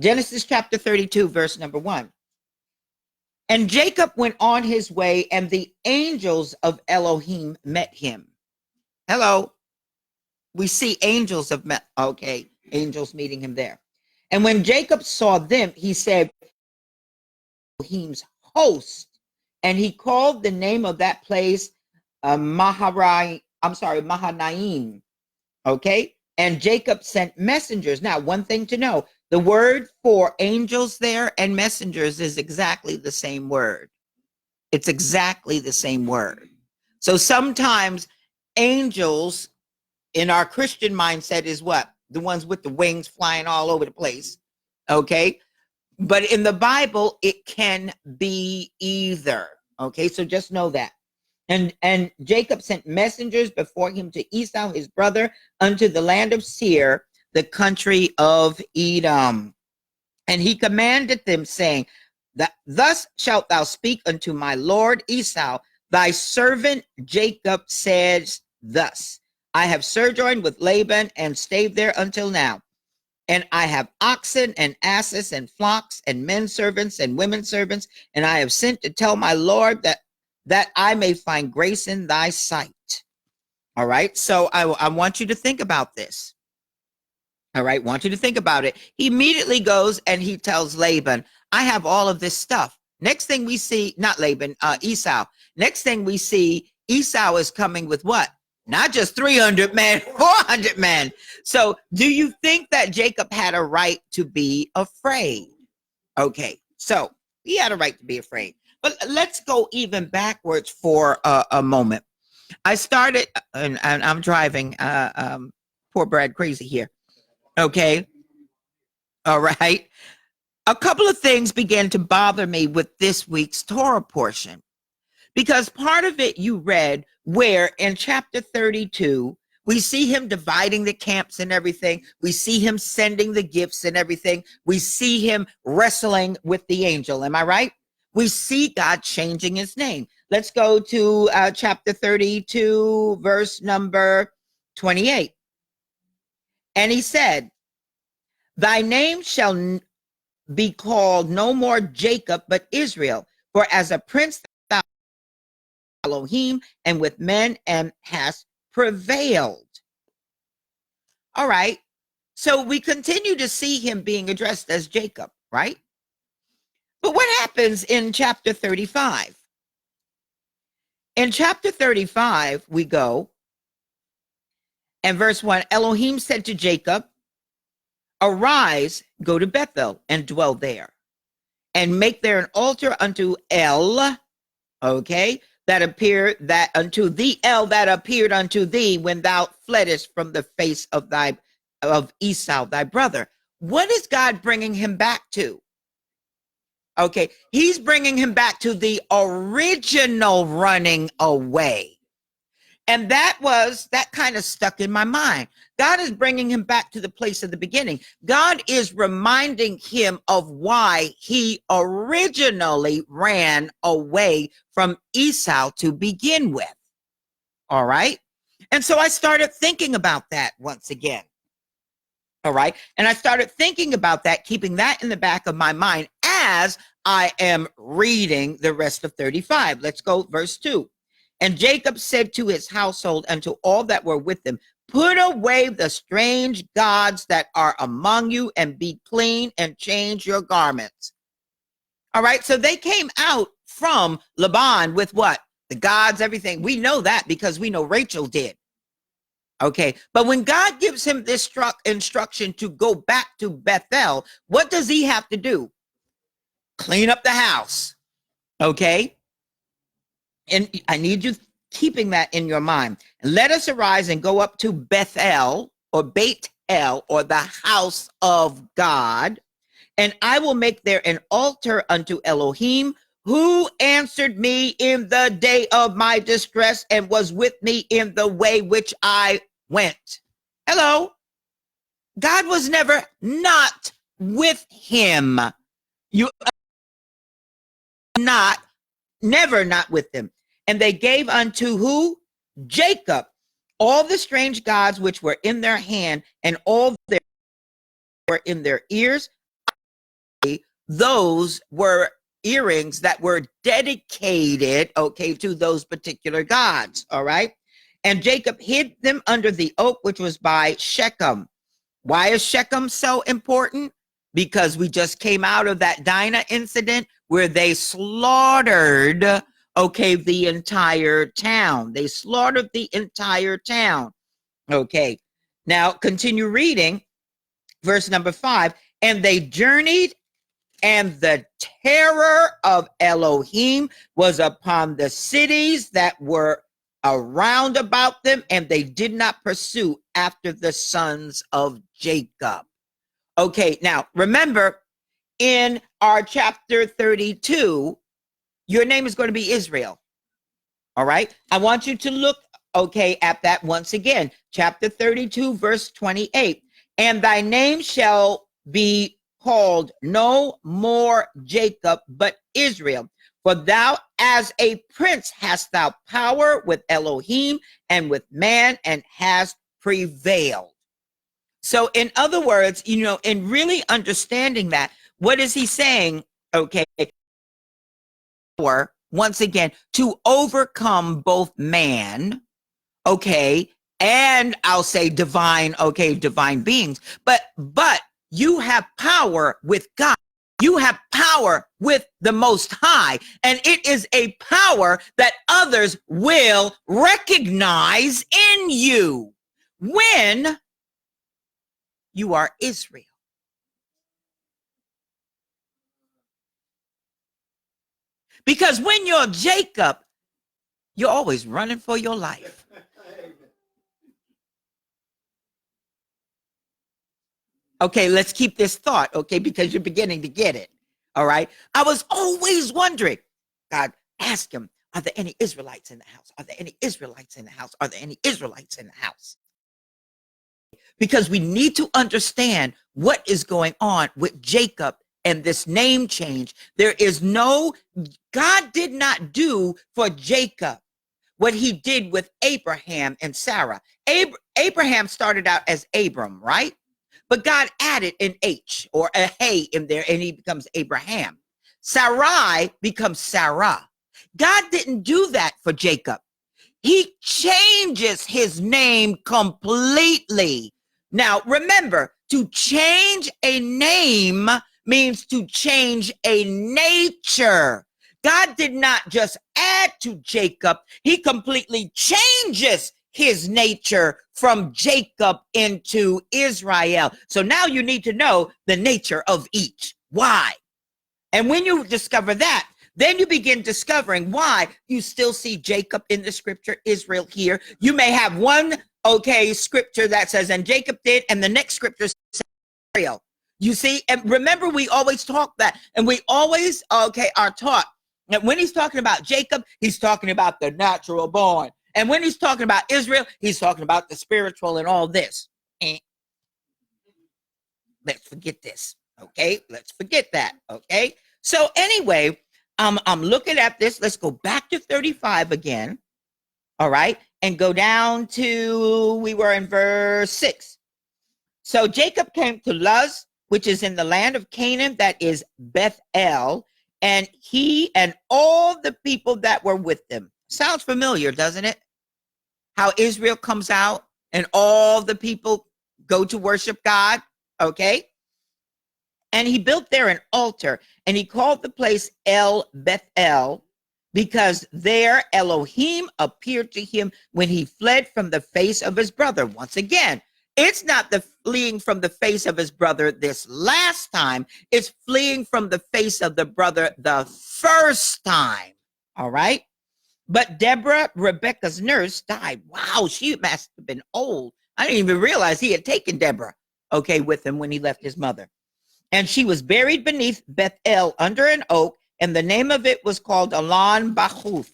Genesis chapter 32, verse number 1. And Jacob went on his way, and the angels of Elohim met him. Hello. We see angels angels meeting him there. And when Jacob saw them, he said, Elohim's host. And he called the name of that place Mahanaim. Okay. And Jacob sent messengers. Now, one thing to know, the word for angels there and messengers is exactly the same word. It's exactly the same word. So sometimes angels in our Christian mindset is what? The ones with the wings flying all over the place. Okay. But in the Bible, it can be either. Okay. So just know that. And Jacob sent messengers before him to Esau, his brother, unto the land of Seir, the country of Edom. And he commanded them, saying, thus shalt thou speak unto my lord Esau, thy servant Jacob says thus, I have sojourned with Laban and stayed there until now. And I have oxen and asses and flocks and men servants and women servants. And I have sent to tell my Lord that I may find grace in thy sight. All right. So I want you to think about this. All right. Want you to think about it. He immediately goes and he tells Laban, I have all of this stuff. Next thing we see, not Laban, Esau. Next thing we see, Esau is coming with what? Not just 300 men, 400 men. So do you think that Jacob had a right to be afraid? Okay. So he had a right to be afraid. But let's go even backwards for a moment. I started, and I'm driving, poor Brad crazy here. Okay. All right. A couple of things began to bother me with this week's Torah portion, because part of it you read where in chapter 32, we see him dividing the camps and everything. We see him sending the gifts and everything. We see him wrestling with the angel. Am I right? We see God changing his name. Let's go to chapter 32, verse number 28. And he said, thy name shall be called no more Jacob, but Israel. For as a prince thou Elohim, and with men, and hast prevailed. All right. So we continue to see him being addressed as Jacob, right? But what happens in chapter 35? In chapter 35, we go, and verse 1, Elohim said to Jacob, arise, go to Bethel, and dwell there, and make there an altar unto El, okay, that appeared that unto thee, El that appeared unto thee when thou fleddest from the face of Esau, thy brother. What is God bringing him back to? Okay, he's bringing him back to the original running away. And that kind of stuck in my mind. God is bringing him back to the place of the beginning. God is reminding him of why he originally ran away from Esau to begin with. All right. And so I started thinking about that once again. All right. And I started thinking about that, keeping that in the back of my mind as I am reading the rest of 35. Let's go verse 2. And Jacob said to his household and to all that were with him, put away the strange gods that are among you, and be clean, and change your garments. All right. So they came out from Laban with what? The gods, everything. We know that because we know Rachel did. Okay. But when God gives him this instruction to go back to Bethel, what does he have to do? Clean up the house. Okay. And I need you keeping that in your mind. Let us arise and go up to Bethel, or Beit El, or the house of God, and I will make there an altar unto Elohim, Who answered me in the day of my distress and was with me in the way which I went? Hello. God was never not with him. You not, never not with them. And they gave unto who? Jacob all the strange gods which were in their hand, and all their were in their ears. Those were earrings that were dedicated, okay, to those particular gods. All right. And Jacob hid them under the oak which was by Shechem. Why is Shechem so important? Because we just came out of that Dinah incident where they slaughtered, okay, the entire town. They slaughtered the entire town. Okay. Now continue reading verse number 5. And they journeyed, and the terror of Elohim was upon the cities that were around about them, and they did not pursue after the sons of Jacob. Okay, now remember, in our chapter 32, your name is going to be Israel. All right, I want you to look, okay, at that once again. Chapter 32, verse 28. And thy name shall be called no more Jacob, but Israel. For thou as a prince hast thou power with Elohim and with man, and hast prevailed. So in other words, you know, in really understanding that, what is he saying? Okay, power, once again, to overcome both man, okay, and I'll say divine, okay, divine beings, but you have power with God. You have power with the Most High, and it is a power that others will recognize in you when you are Israel. Because when you're Jacob, you're always running for your life. Okay, let's keep this thought, okay, because you're beginning to get it. All right. I was always wondering, God, ask him, are there any Israelites in the house? Are there any Israelites in the house? Are there any Israelites in the house? Because we need to understand what is going on with Jacob and this name change. There is no, God did not do for Jacob what he did with Abraham and Sarah. Abraham started out as Abram, right? But God added an H or a hey in there, and he becomes Abraham. Sarai becomes Sarah. God didn't do that for Jacob. He changes his name completely. Now, remember, to change a name means to change a nature. God did not just add to Jacob, he completely changes his nature from Jacob into Israel. So now you need to know the nature of each. Why? And when you discover that, then you begin discovering why you still see Jacob in the scripture, Israel here. You may have one, okay, scripture that says, and Jacob did, and the next scripture says Israel. You see, and remember, we always talk that, and we always, okay, are taught that when he's talking about Jacob, he's talking about the natural born. And when he's talking about Israel, he's talking about the spiritual and all this. Let's forget this, okay? Let's forget that, okay? So anyway, I'm looking at this. Let's go back to 35 again, all right? And go down to, we were in verse 6. So Jacob came to Luz, which is in the land of Canaan, that is Bethel, and he and all the people that were with them. Sounds familiar, doesn't it? How Israel comes out and all the people go to worship God, okay? And he built there an altar, and he called the place El Bethel, because there Elohim appeared to him when he fled from the face of his brother. Once again, it's not the fleeing from the face of his brother this last time. It's fleeing from the face of the brother the first time, all right? But Deborah, Rebecca's nurse, died. Wow, she must have been old. I didn't even realize he had taken Deborah, okay, with him when he left his mother. And she was buried beneath Bethel under an oak, and the name of it was called Elon Bachuth.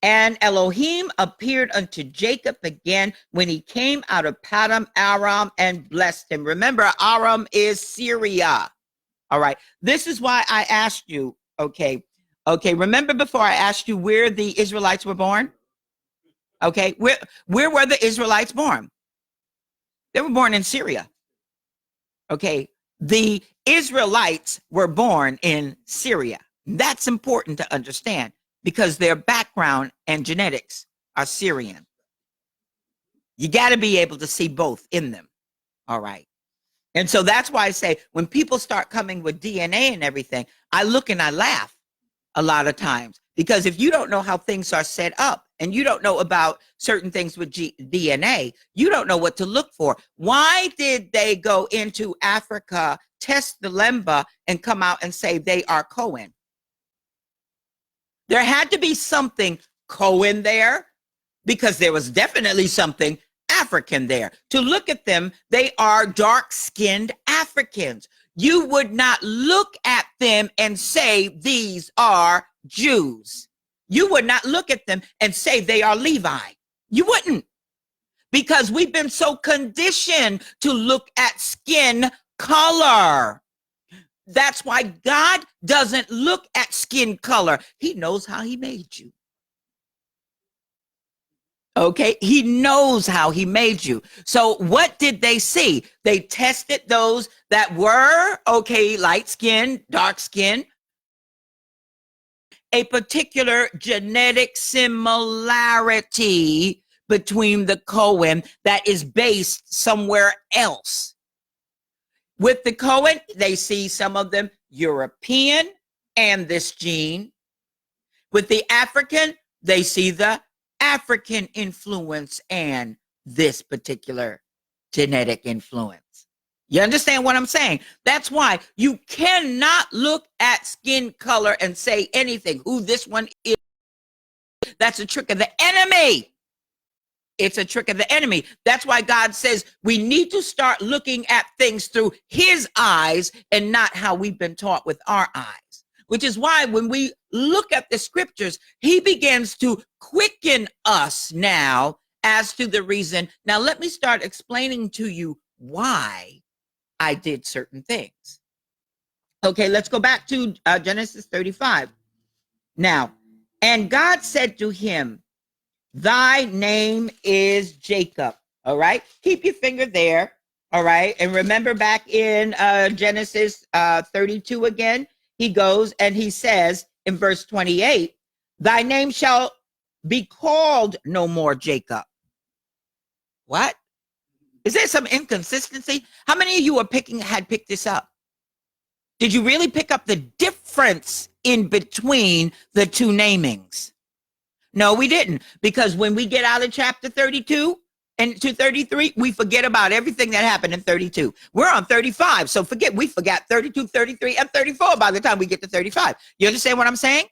And Elohim appeared unto Jacob again when he came out of Padam Aram and blessed him. Remember, Aram is Syria. All right. This is why I asked you, okay. Remember before I asked you where the Israelites were born? Okay. Where were the Israelites born? They were born in Syria. Okay. The Israelites were born in Syria. That's important to understand, because their background and genetics are Syrian. You got to be able to see both in them. All right. And so that's why I say when people start coming with DNA and everything, I look and I laugh a lot of times, because if you don't know how things are set up and you don't know about certain things with DNA, you don't know what to look for. Why did they go into Africa, test the Lemba, and come out and say they are Cohen? There had to be something Cohen there, because there was definitely something African there. To look at them, they are dark-skinned Africans. You would not look at them and say these are Jews. You would not look at them and say they are Levi. You wouldn't, because we've been so conditioned to look at skin color. That's why God doesn't look at skin color. He knows how he made you. Okay, he knows how he made you. So what did they see? They tested those that were, okay, light skin, dark skin, a particular genetic similarity between the Cohen that is based somewhere else. With the Cohen, they see some of them European and this gene. With the African, they see the African influence and this particular genetic influence. You understand what I'm saying? That's why you cannot look at skin color and say anything, who this one is. That's a trick of the enemy. It's a trick of the enemy. That's why God says we need to start looking at things through his eyes and not how we've been taught with our eyes. Which is why when we look at the scriptures, he begins to quicken us now as to the reason. Now, let me start explaining to you why I did certain things. Okay, let's go back to Genesis 35. Now, and God said to him, thy name is Jacob. All right, keep your finger there. All right, and remember back in Genesis 32 again. He goes and he says in verse 28, thy name shall be called no more Jacob. What? Is there some inconsistency? How many of you had picked this up? Did you really pick up the difference in between the two namings? No, we didn't. Because when we get out of chapter 32 and to 33, we forget about everything that happened in 32. We're on 35. So we forgot 32, 33, and 34 by the time we get to 35. You understand what I'm saying?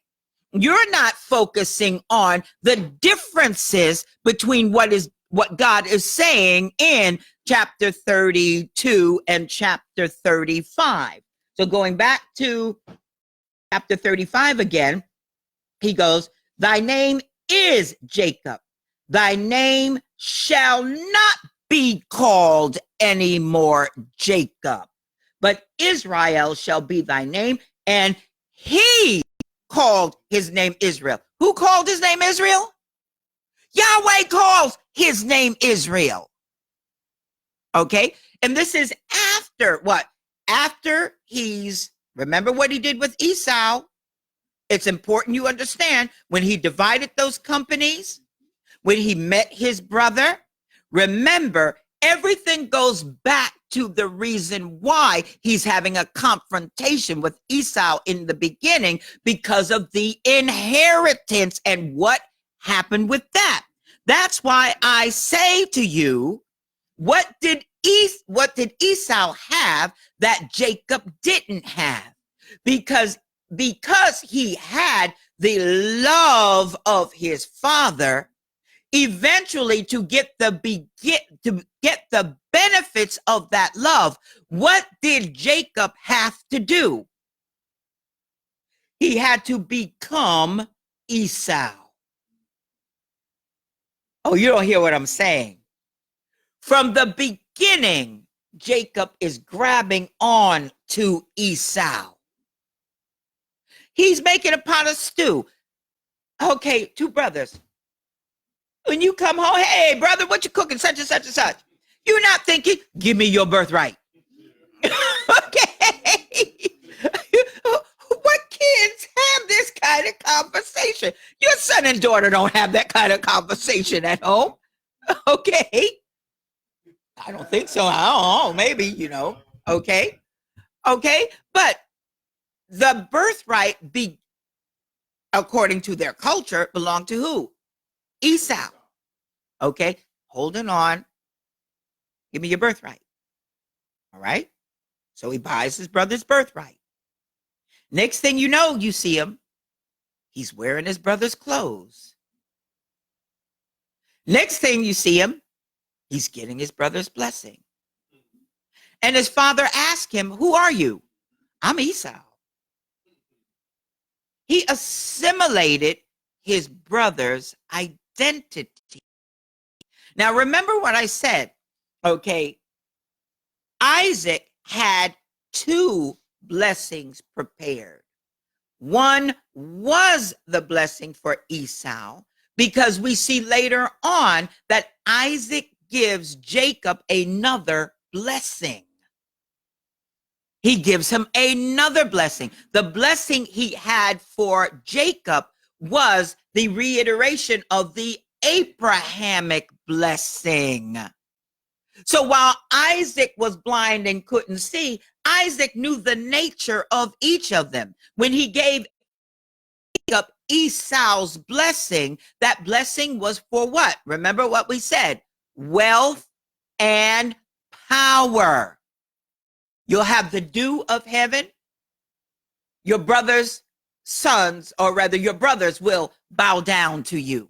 You're not focusing on the differences between what God is saying in chapter 32 and chapter 35. So going back to chapter 35 again, he goes, thy name is Jacob. Thy name shall not be called any more Jacob, but Israel shall be thy name. And he called his name Israel. Who called his name Israel? Yahweh calls his name Israel. Okay. And this is after what? After remember what he did with Esau. It's important you understand when he divided those companies, when he met his brother, remember everything goes back to the reason why he's having a confrontation with Esau in the beginning, because of the inheritance and what happened with that. That's why I say to you, what did Esau have that Jacob didn't have? Because he had the love of his father, eventually to get the benefits of that love, what did Jacob have to do? He had to become Esau. Oh, you don't hear what I'm saying. From the beginning, Jacob is grabbing on to Esau. He's making a pot of stew. Okay, two brothers. When you come home, hey, brother, what you cooking? Such and such and such. You're not thinking, give me your birthright. Okay. What kids have this kind of conversation? Your son and daughter don't have that kind of conversation at home. Okay. I don't think so. I don't know. Maybe, Okay. Okay. But the birthright, according to their culture, belonged to who? Esau. Okay. Holding on. Give me your birthright. All right. So he buys his brother's birthright. Next thing you know, you see him. He's wearing his brother's clothes. Next thing you see him, he's getting his brother's blessing. And his father asked him, who are you? I'm Esau. He assimilated his brother's identity. Now, remember what I said, okay? Isaac had two blessings prepared. One was the blessing for Esau, because we see later on that Isaac gives Jacob another blessing. He gives him another blessing. The blessing he had for Jacob was the reiteration of the Abrahamic blessing. So while Isaac was blind and couldn't see, Isaac knew the nature of each of them. When he gave Jacob Esau's blessing, that blessing was for what? Remember what we said? Wealth and power. You'll have the dew of heaven. Your brother's sons, or rather your brothers, will bow down to you.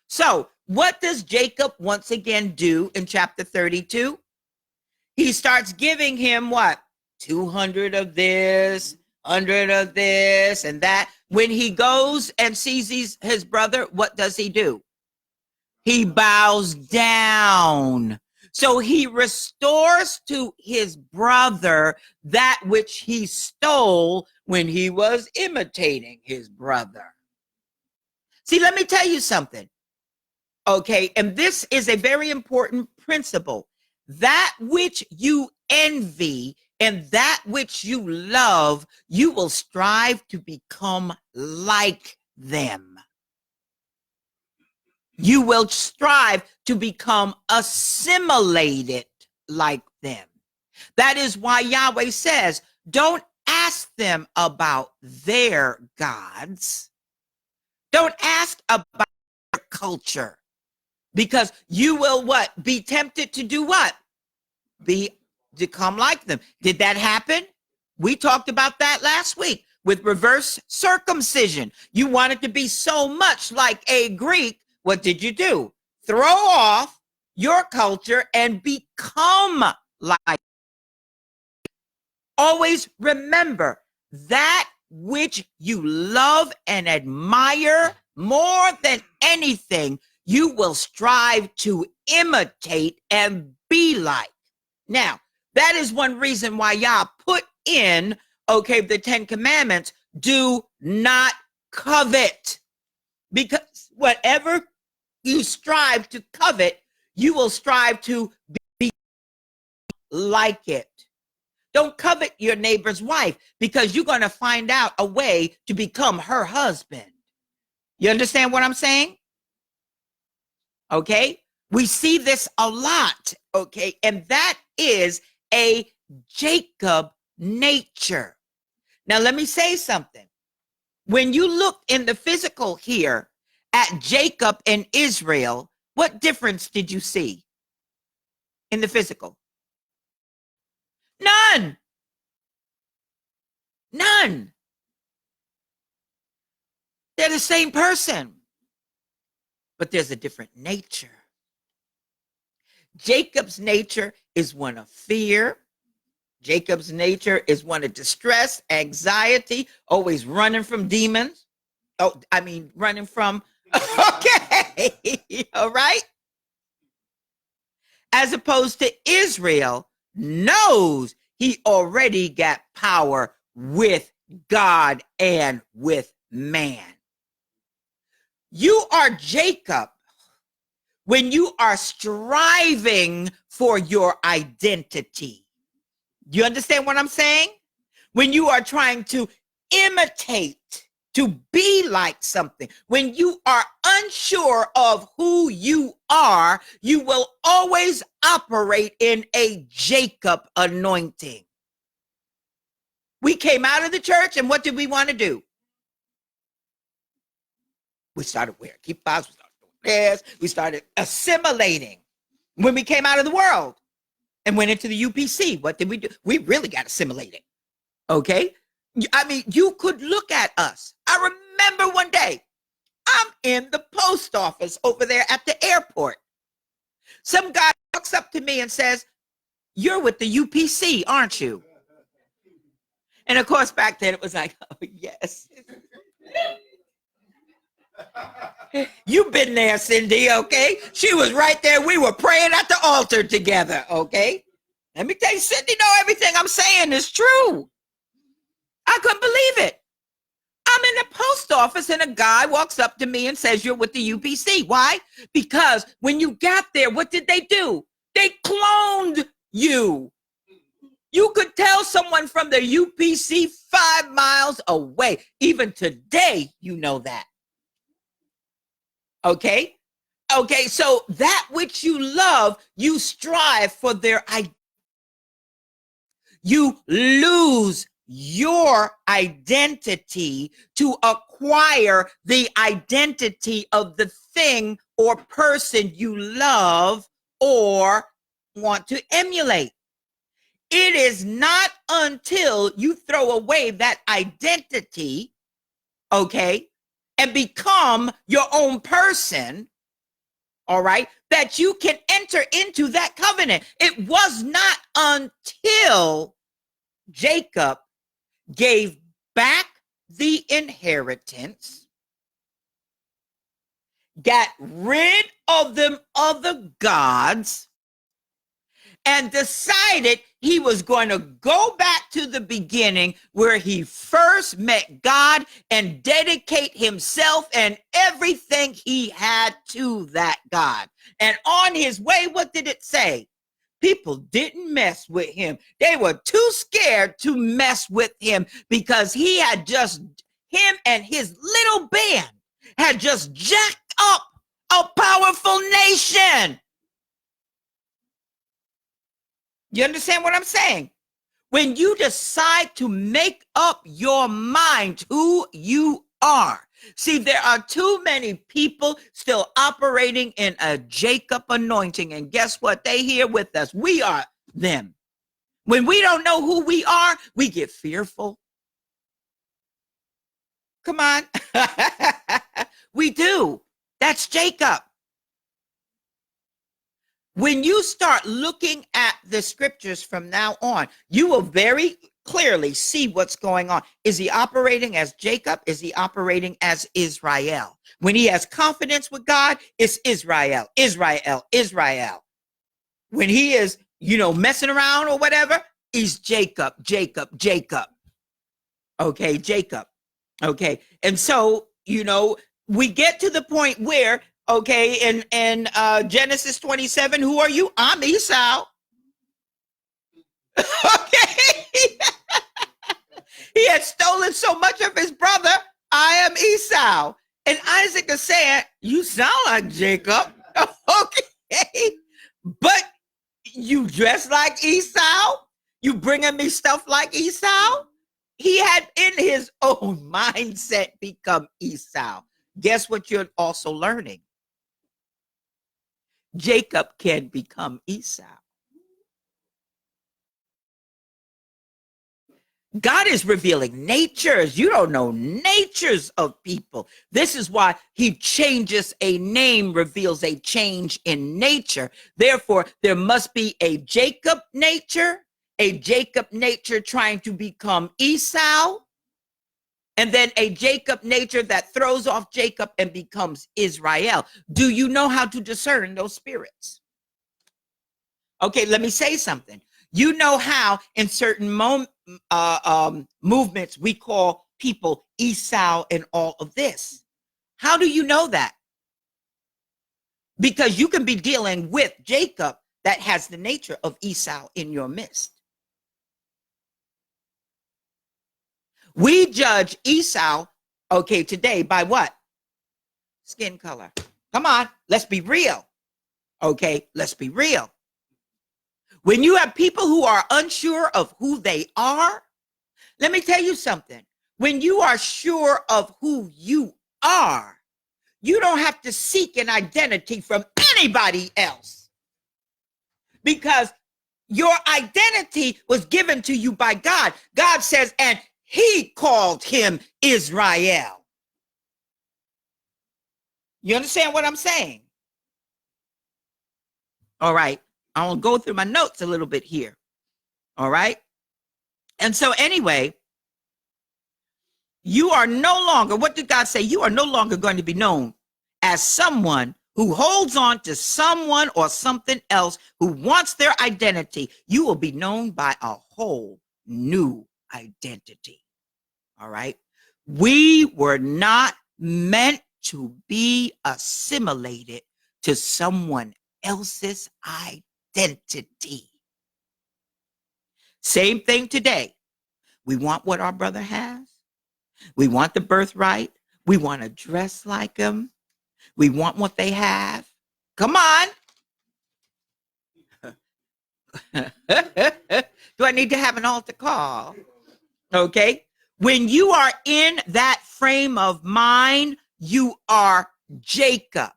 So what does Jacob once again do in chapter 32? He starts giving him what? 200 of this, 100 of this and that. When he goes and sees his brother, what does he do? He bows down. So he restores to his brother that which he stole when he was imitating his brother. See, let me tell you something. Okay, and this is a very important principle. That which you envy and that which you love, you will strive to become like them. You will strive to become assimilated like them. That is why Yahweh says, don't ask them about their gods. Don't ask about their culture, because you will what? Be tempted to do what? Become like them. Did that happen? We talked about that last week with reverse circumcision. You wanted to be so much like a Greek. What did you do? Throw off your culture and become like. Always remember, that which you love and admire more than anything, you will strive to imitate and be like. Now, that is one reason why Yah put in, okay, the 10 Commandments, do not covet. Because whatever you strive to covet, you will strive to be like it. Don't covet your neighbor's wife, because you're going to find out a way to become her husband. You understand what I'm saying? Okay? We see this a lot, okay? And that is a Jacob nature. Now, let me say something. When you look in the physical here at Jacob and Israel, what difference did you see in the physical? None. None. They're the same person, but there's a different nature. Jacob's nature is one of fear, Jacob's nature is one of distress, anxiety, always running from demons. Oh, I mean, running from, okay, all right? As opposed to Israel knows he already got power with God and with man. You are Jacob when you are striving for your identity. You understand what I'm saying? When you are trying to imitate, to be like something, when you are unsure of who you are, you will always operate in a Jacob anointing. We came out of the church, and what did we want to do? We started wearing kippas, we started doing this, we started assimilating. When we came out of the world and went into the UPC, what did we do? We really got assimilated. Okay? I mean, you could look at us. I remember one day, I'm in the post office over there at the airport. Some guy walks up to me and says, "You're with the UPC, aren't you?" And of course, back then it was like, "Oh, yes." You've been there, Cindy, okay? She was right there. We were praying at the altar together, okay? Let me tell you, Cindy, know everything I'm saying is true. I couldn't believe it. I'm in the post office and a guy walks up to me and says, "You're with the UPC." Why? Because when you got there, what did they do? They cloned you. You could tell someone from the UPC 5 miles away. Even today, you know that. Okay? Okay, so that which you love, you strive for their identity. You lose your identity to acquire the identity of the thing or person you love or want to emulate. It is not until you throw away that identity, okay, and become your own person, all right, that you can enter into that covenant. It was not until Jacob gave back the inheritance, got rid of them other gods, and decided he was going to go back to the beginning where he first met God and dedicate himself and everything he had to that God. And on his way, what did it say? People didn't mess with him. They were too scared to mess with him because he had just, him and his little band had just jacked up a powerful nation. You understand what I'm saying? When you decide to make up your mind who you are. See, there are too many people still operating in a Jacob anointing. And guess what? They here with us. We are them. When we don't know who we are, we get fearful. Come on. We do. That's Jacob. When you start looking at the scriptures from now on, you will very clearly see what's going on. Is he operating as Jacob? Is he operating as Israel? When he has confidence with God, it's Israel, Israel, Israel. When he is, messing around or whatever, he's Jacob, Jacob, Jacob. Okay, Jacob. Okay. And so, we get to the point where, okay, in Genesis 27, who are you? I'm Esau. Okay. He had stolen so much of his brother. I am Esau. And Isaac is saying, you sound like Jacob. Okay. But you dress like Esau? You bringing me stuff like Esau? He had in his own mindset become Esau. Guess what you're also learning? Jacob can become Esau. God is revealing natures. You don't know natures of people. This is why he changes a name, reveals a change in nature. Therefore, there must be a Jacob nature, a Jacob nature trying to become Esau, and then a Jacob nature that throws off Jacob and becomes Israel. Do you know how to discern those spirits? Okay, let me say something. You know how in certain movements we call people Esau and all of this. How do you know that? Because you can be dealing with Jacob that has the nature of Esau in your midst. We judge Esau, okay, today by what? Skin color. Come on, let's be real. Okay, let's be real. When you have people who are unsure of who they are, let me tell you something. When you are sure of who you are, you don't have to seek an identity from anybody else, because your identity was given to you by God. God says, and he called him Israel. You understand what I'm saying? All right. I'll go through my notes a little bit here. All right. And so anyway, you are no longer, what did God say? You are no longer going to be known as someone who holds on to someone or something else who wants their identity. You will be known by a whole new identity. All right. We were not meant to be assimilated to someone else's identity. Same thing today. We want what our brother has. We want the birthright. We want to dress like them. We want what they have. Come on. Do I need to have an altar call? Okay. When you are in that frame of mind, you are Jacob.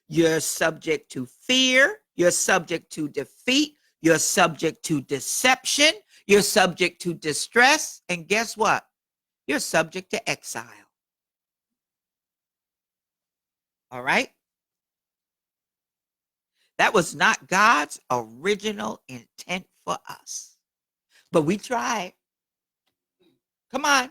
You're subject to fear. You're subject to defeat. You're subject to deception. You're subject to distress. And guess what? You're subject to exile. All right? That was not God's original intent for us. But we tried. Come on.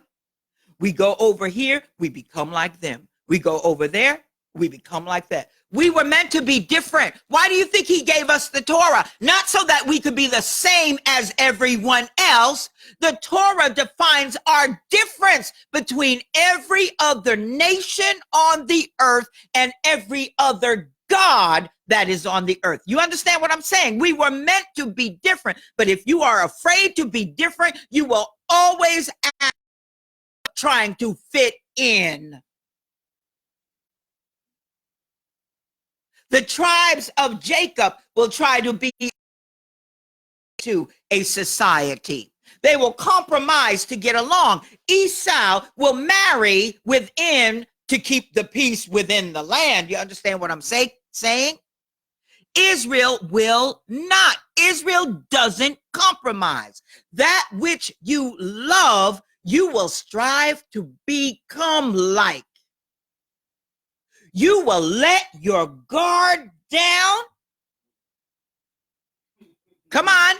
We go over here, we become like them. We go over there, we become like that. We were meant to be different. Why do you think he gave us the Torah? Not so that we could be the same as everyone else. The Torah defines our difference between every other nation on the earth and every other God that is on the earth. You understand what I'm saying? We were meant to be different. But if you are afraid to be different, you will always act trying to fit in. The tribes of Jacob will try to be to a society. They will compromise to get along. Esau will marry within to keep the peace within the land. You understand what I'm saying? Israel will not. Israel doesn't compromise. That which you love, you will strive to become like. You will let your guard down. Come on.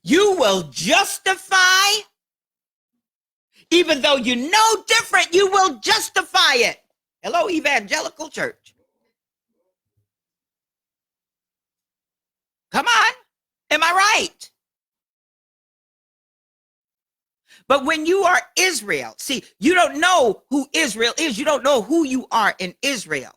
You will justify. Even though you know different, you will justify it. Hello, evangelical church. Come on. Am I right? But when you are Israel, see, you don't know who Israel is. You don't know who you are in Israel.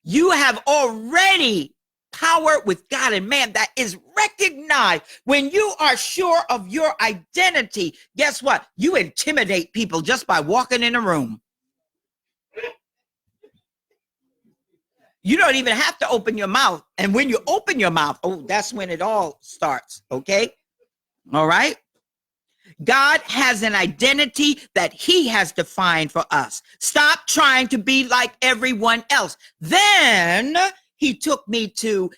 You have already power with God and man that is recognized. When you are sure of your identity, guess what? You intimidate people just by walking in a room. You don't even have to open your mouth. And when you open your mouth, oh, that's when it all starts. Okay. All right. God has an identity that he has defined for us. Stop trying to be like everyone else. Then he took me to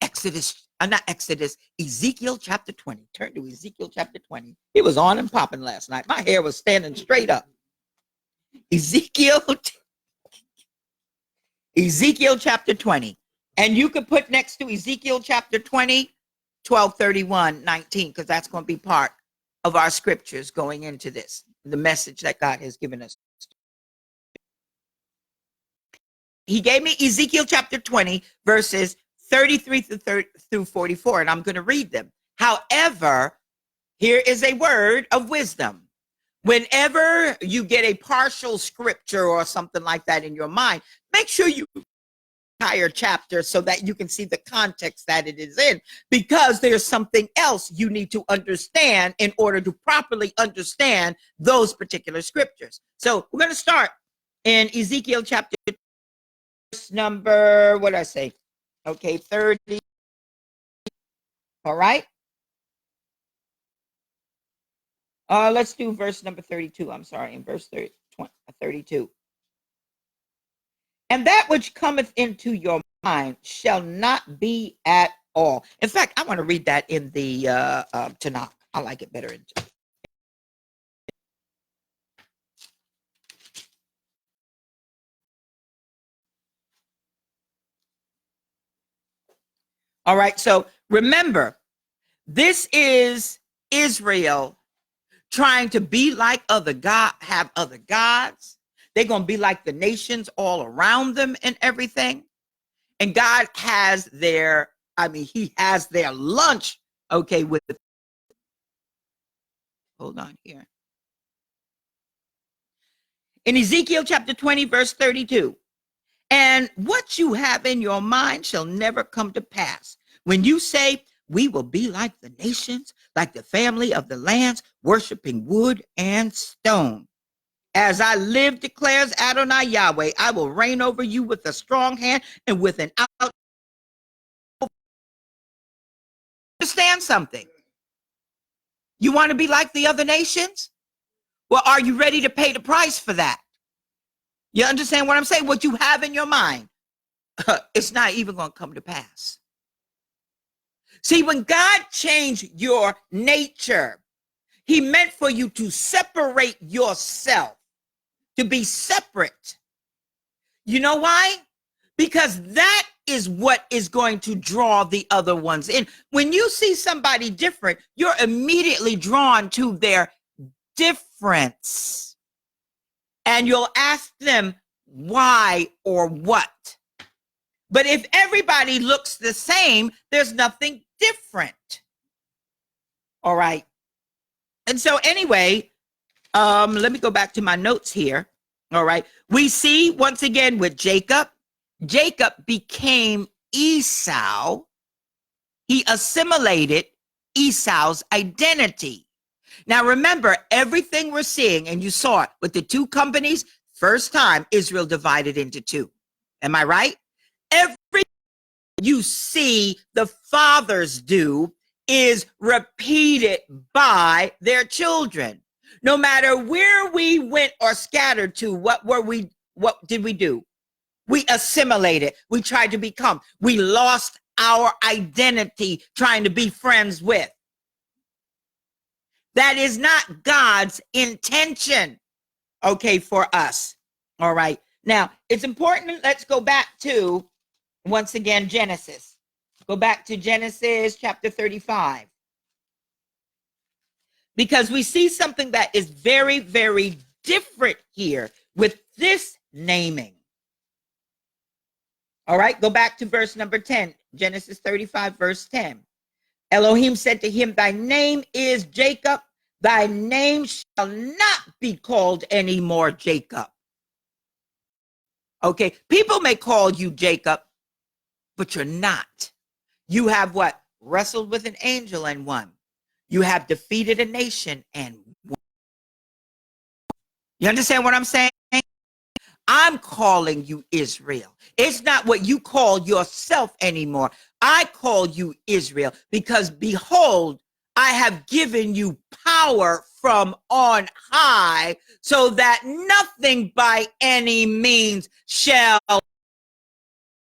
Ezekiel chapter 20. Turn to Ezekiel chapter 20. It was on and popping last night. My hair was standing straight up. Ezekiel chapter 20. And you could put next to Ezekiel chapter 20, 12:31:19, because that's going to be part of our scriptures going into this, the message that God has given us. He gave me Ezekiel chapter 20, verses 33 through 44, and I'm going to read them. However, here is a word of wisdom. Whenever you get a partial scripture or something like that in your mind, make sure you entire chapter so that you can see the context that it is in, because there's something else you need to understand in order to properly understand those particular scriptures. So we're going to start in Ezekiel chapter number, what did I say? Okay, 30. All right. Let's do verse number 32. I'm sorry, in verse 32. And that which cometh into your mind shall not be at all. In fact, I want to read that in the Tanakh. I like it better. All right, so remember, this is Israel trying to be like have other gods. They're going to be like the nations all around them and everything. And God has he has their lunch, okay, with the, hold on here. In Ezekiel chapter 20, verse 32, and what you have in your mind shall never come to pass. When you say, we will be like the nations, like the family of the lands, worshiping wood and stone. As I live, declares Adonai Yahweh, I will reign over you with a strong hand and with an out. Understand something. You want to be like the other nations? Well, are you ready to pay the price for that? You understand what I'm saying? What you have in your mind, it's not even going to come to pass. See, when God changed your nature, he meant for you to separate yourself, to be separate. You know why? Because that is what is going to draw the other ones in. When you see somebody different, you're immediately drawn to their difference. And you'll ask them why or what. But if everybody looks the same, there's nothing different. All right. And so anyway, let me go back to my notes here. All right. We see once again with Jacob became Esau. He assimilated Esau's identity. Now remember, everything we're seeing, and you saw it with the two companies, first time Israel divided into two. Am I right? Everything you see the fathers do is repeated by their children. No matter where we went or scattered to, what did we do? We assimilated. We tried to become. We lost our identity trying to be friends with. That is not God's intention, okay, for us. All right. Now, it's important. Let's go back to, once again, Genesis. Go back to Genesis chapter 35. Because we see something that is very, very different here with this naming. All right, go back to verse number 10, Genesis 35, verse 10. Elohim said to him, thy name is Jacob. Thy name shall not be called any more Jacob. Okay, people may call you Jacob, but you're not. You have what? Wrestled with an angel and won. You have defeated a nation and won. You understand what I'm saying? I'm calling you Israel. It's not what you call yourself anymore. I call you Israel because behold, I have given you power from on high so that nothing by any means shall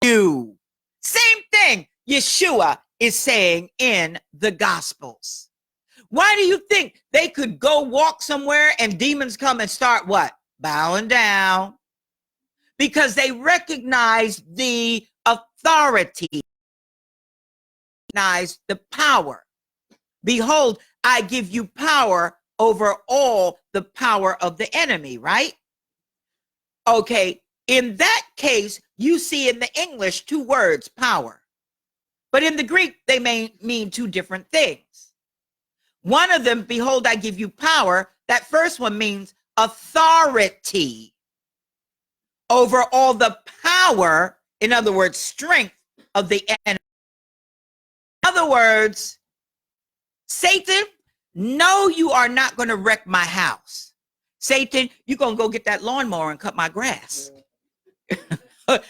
you. Same thing Yeshua is saying in the Gospels. Why do you think they could go walk somewhere and demons come and start what? Bowing down. Because they recognize the authority recognize the power. Behold, I give you power over all the power of the enemy, right? Okay, in that case, you see in the English 2 words, power. But in the Greek, they may mean 2 different things. One of them, behold, I give you power. That first one means authority over all the power, in other words, strength of the enemy. In other words, Satan, no, you are not going to wreck my house. Satan, you're going to go get that lawnmower and cut my grass.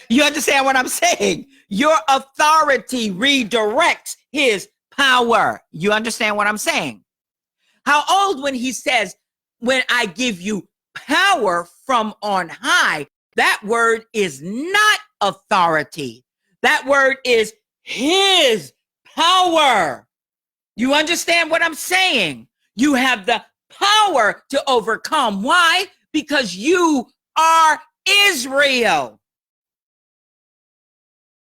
You understand what I'm saying? Your authority redirects his power. You understand what I'm saying? How old when he says, when I give you power from on high, that word is not authority. That word is his power. You understand what I'm saying? You have the power to overcome. Why? Because you are Israel.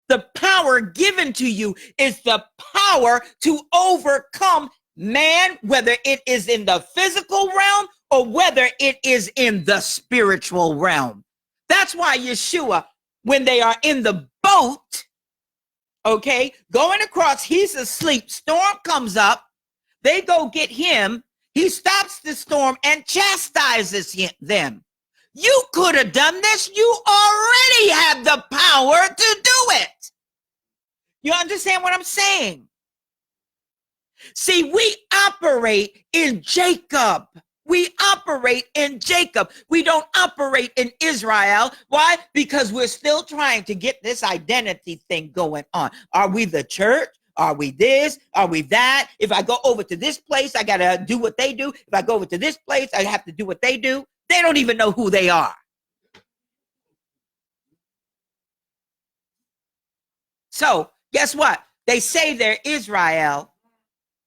The power given to you is the power to overcome man, whether it is in the physical realm or whether it is in the spiritual realm. That's why Yeshua, when they are in the boat, okay, going across, he's asleep, storm comes up, they go get him, he stops the storm and chastises them. You could have done this. You already have the power to do it. You understand what I'm saying? See, we operate in Jacob. We operate in Jacob. We don't operate in Israel. Why? Because we're still trying to get this identity thing going on. Are we the church? Are we this? Are we that? If I go over to this place, I got to do what they do. If I go over to this place, I have to do what they do. They don't even know who they are. So guess what? They say they're Israel,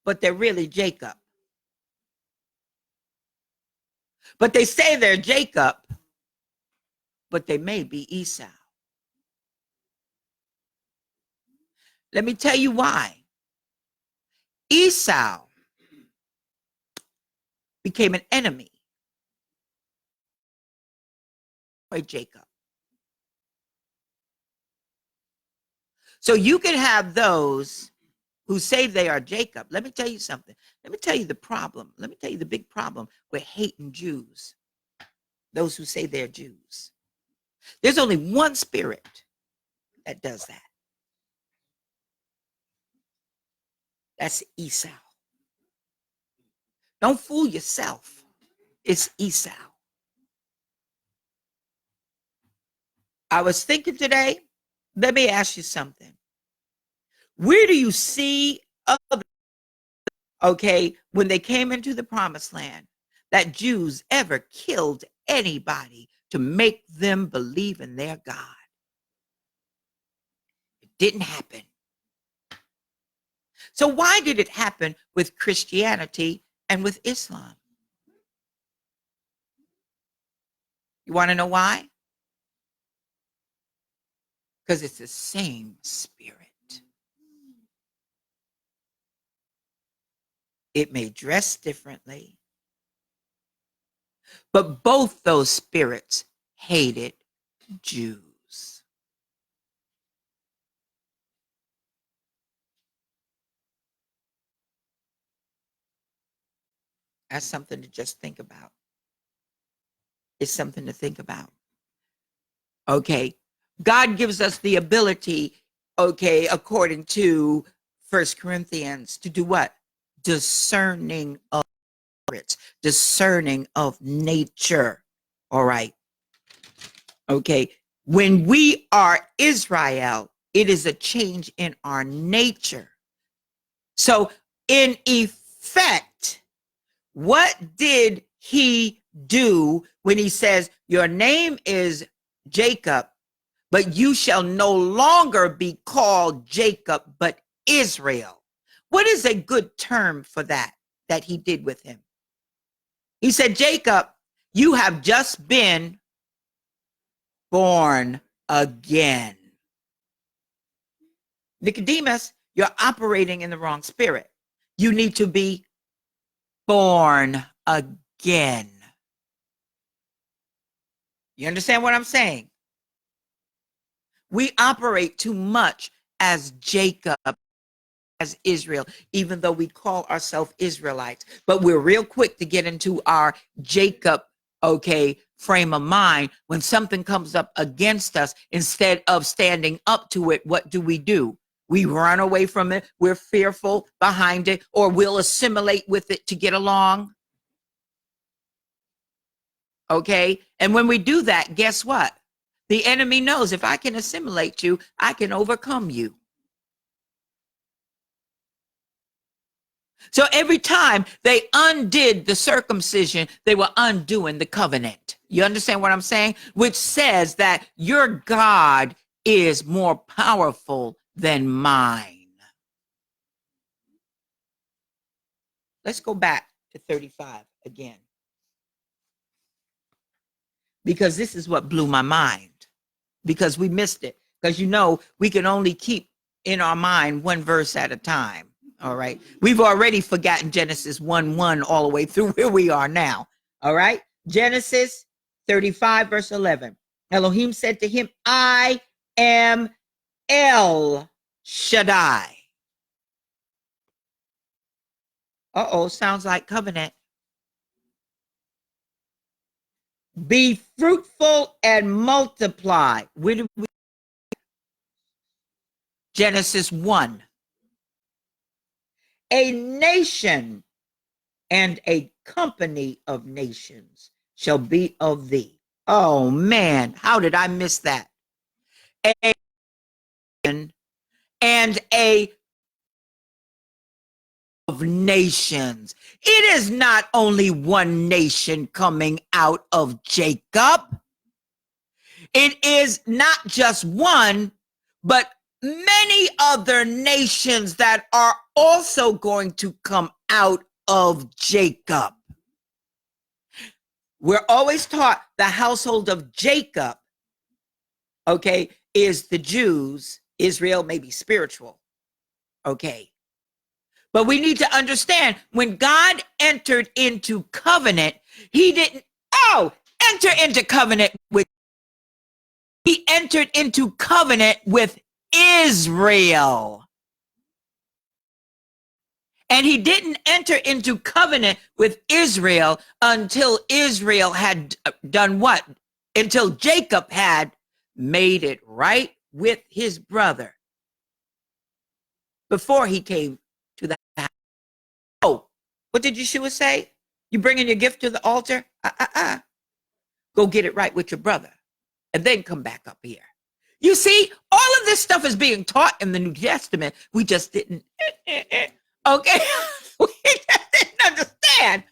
but they're really Jacob. But they say they're Jacob, but they may be Esau. Let me tell you why. Esau became an enemy by Jacob. So you can have those who say they are Jacob. Let me tell you something. Let me tell you the problem. Let me tell you the big problem with hating Jews. Those who say they're Jews. There's only one spirit that does that. That's Esau. Don't fool yourself. It's Esau. I was thinking today, let me ask you something. Where do you see other, okay, when they came into the promised land, that Jews ever killed anybody to make them believe in their God? It didn't happen. So why did it happen with Christianity and with Islam? You want to know why? Because it's the same spirit. It may dress differently, but both those spirits hated Jews. That's something to just think about. It's something to think about. Okay, God gives us the ability, okay, according to 1 Corinthians, to do what? Discerning of spirits, discerning of nature. All right. Okay. When we are Israel, it is a change in our nature. So in effect, what did he do when he says, your name is Jacob, but you shall no longer be called Jacob, but Israel? What is a good term for that he did with him? He said, Jacob, you have just been born again. Nicodemus, You're operating in the wrong spirit. You need to be born again. You understand what I'm saying? We operate too much as Jacob, as Israel, even though we call ourselves Israelites. But we're real quick to get into our Jacob, frame of mind. When something comes up against us, instead of standing up to it, what do? We run away from it. We're fearful behind it, or we'll assimilate with it to get along. Okay. And when we do that, guess what? The enemy knows if I can assimilate you, I can overcome you. So every time they undid the circumcision, they were undoing the covenant. You understand what I'm saying? Which says that your God is more powerful than mine. Let's go back to 35 again, because this is what blew my mind, because we missed it. Because we can only keep in our mind one verse at a time. All right. We've already forgotten Genesis 1:1 all the way through where we are now. All right. Genesis 35 verse 11. Elohim said to him, I am El Shaddai. Sounds like covenant. Be fruitful and multiply. Where do we? Genesis 1. A nation and a company of nations shall be of thee. Oh man, how did I miss that? A nation and a of nations. It is not only one nation coming out of Jacob. It is not just one, but many other nations that are also going to come out of Jacob. We're always taught the household of Jacob, is the Jews. Israel may be spiritual, but we need to understand, when God entered into covenant, he didn't enter into covenant with, he entered into covenant with Israel. And he didn't enter into covenant with Israel until Israel had done what? Until Jacob had made it right with his brother before he came to the house. Oh, what did Yeshua say? You bringing your gift to the altar? Go get it right with your brother and then come back up here. You see, all of this stuff is being taught in the New Testament. We just didn't, we just didn't understand,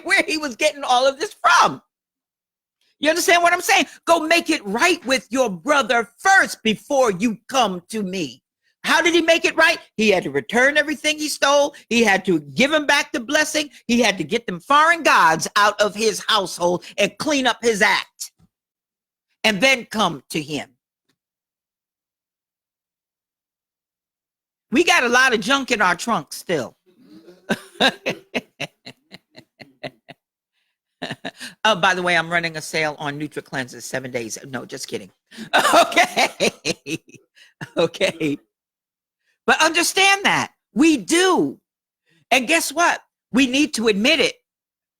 where he was getting all of this from. You understand what I'm saying? Go make it right with your brother first before you come to me. How did he make it right? He had to return everything he stole. He had to give him back the blessing. He had to get them foreign gods out of his household and clean up his act, and then come to him. We got a lot of junk in our trunk still. Oh, by the way, I'm running a sale on NutriCleanses, 7 days. No, just kidding. Okay. But understand that we do. And guess what? We need to admit it,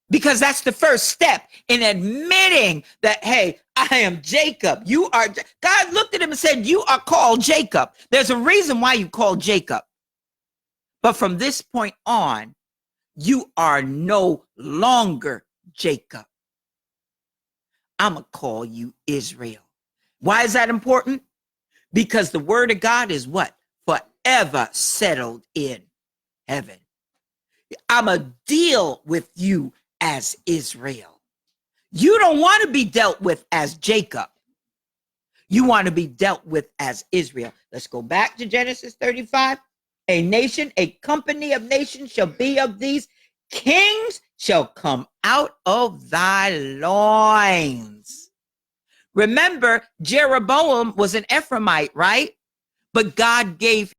because that's the first step in admitting that, hey, I am Jacob. You are. God looked at him and said, you are called Jacob. There's a reason why you called Jacob. But from this point on, you are no longer Jacob. I'm going to call you Israel. Why is that important? Because the word of God is what? Forever settled in heaven. I'm going to deal with you as Israel. You don't want to be dealt with as Jacob. You want to be dealt with as Israel. Let's go back to Genesis 35. A nation, a company of nations shall be of these. Kings shall come out of thy loins. Remember, Jeroboam was an Ephraimite, right? But God gave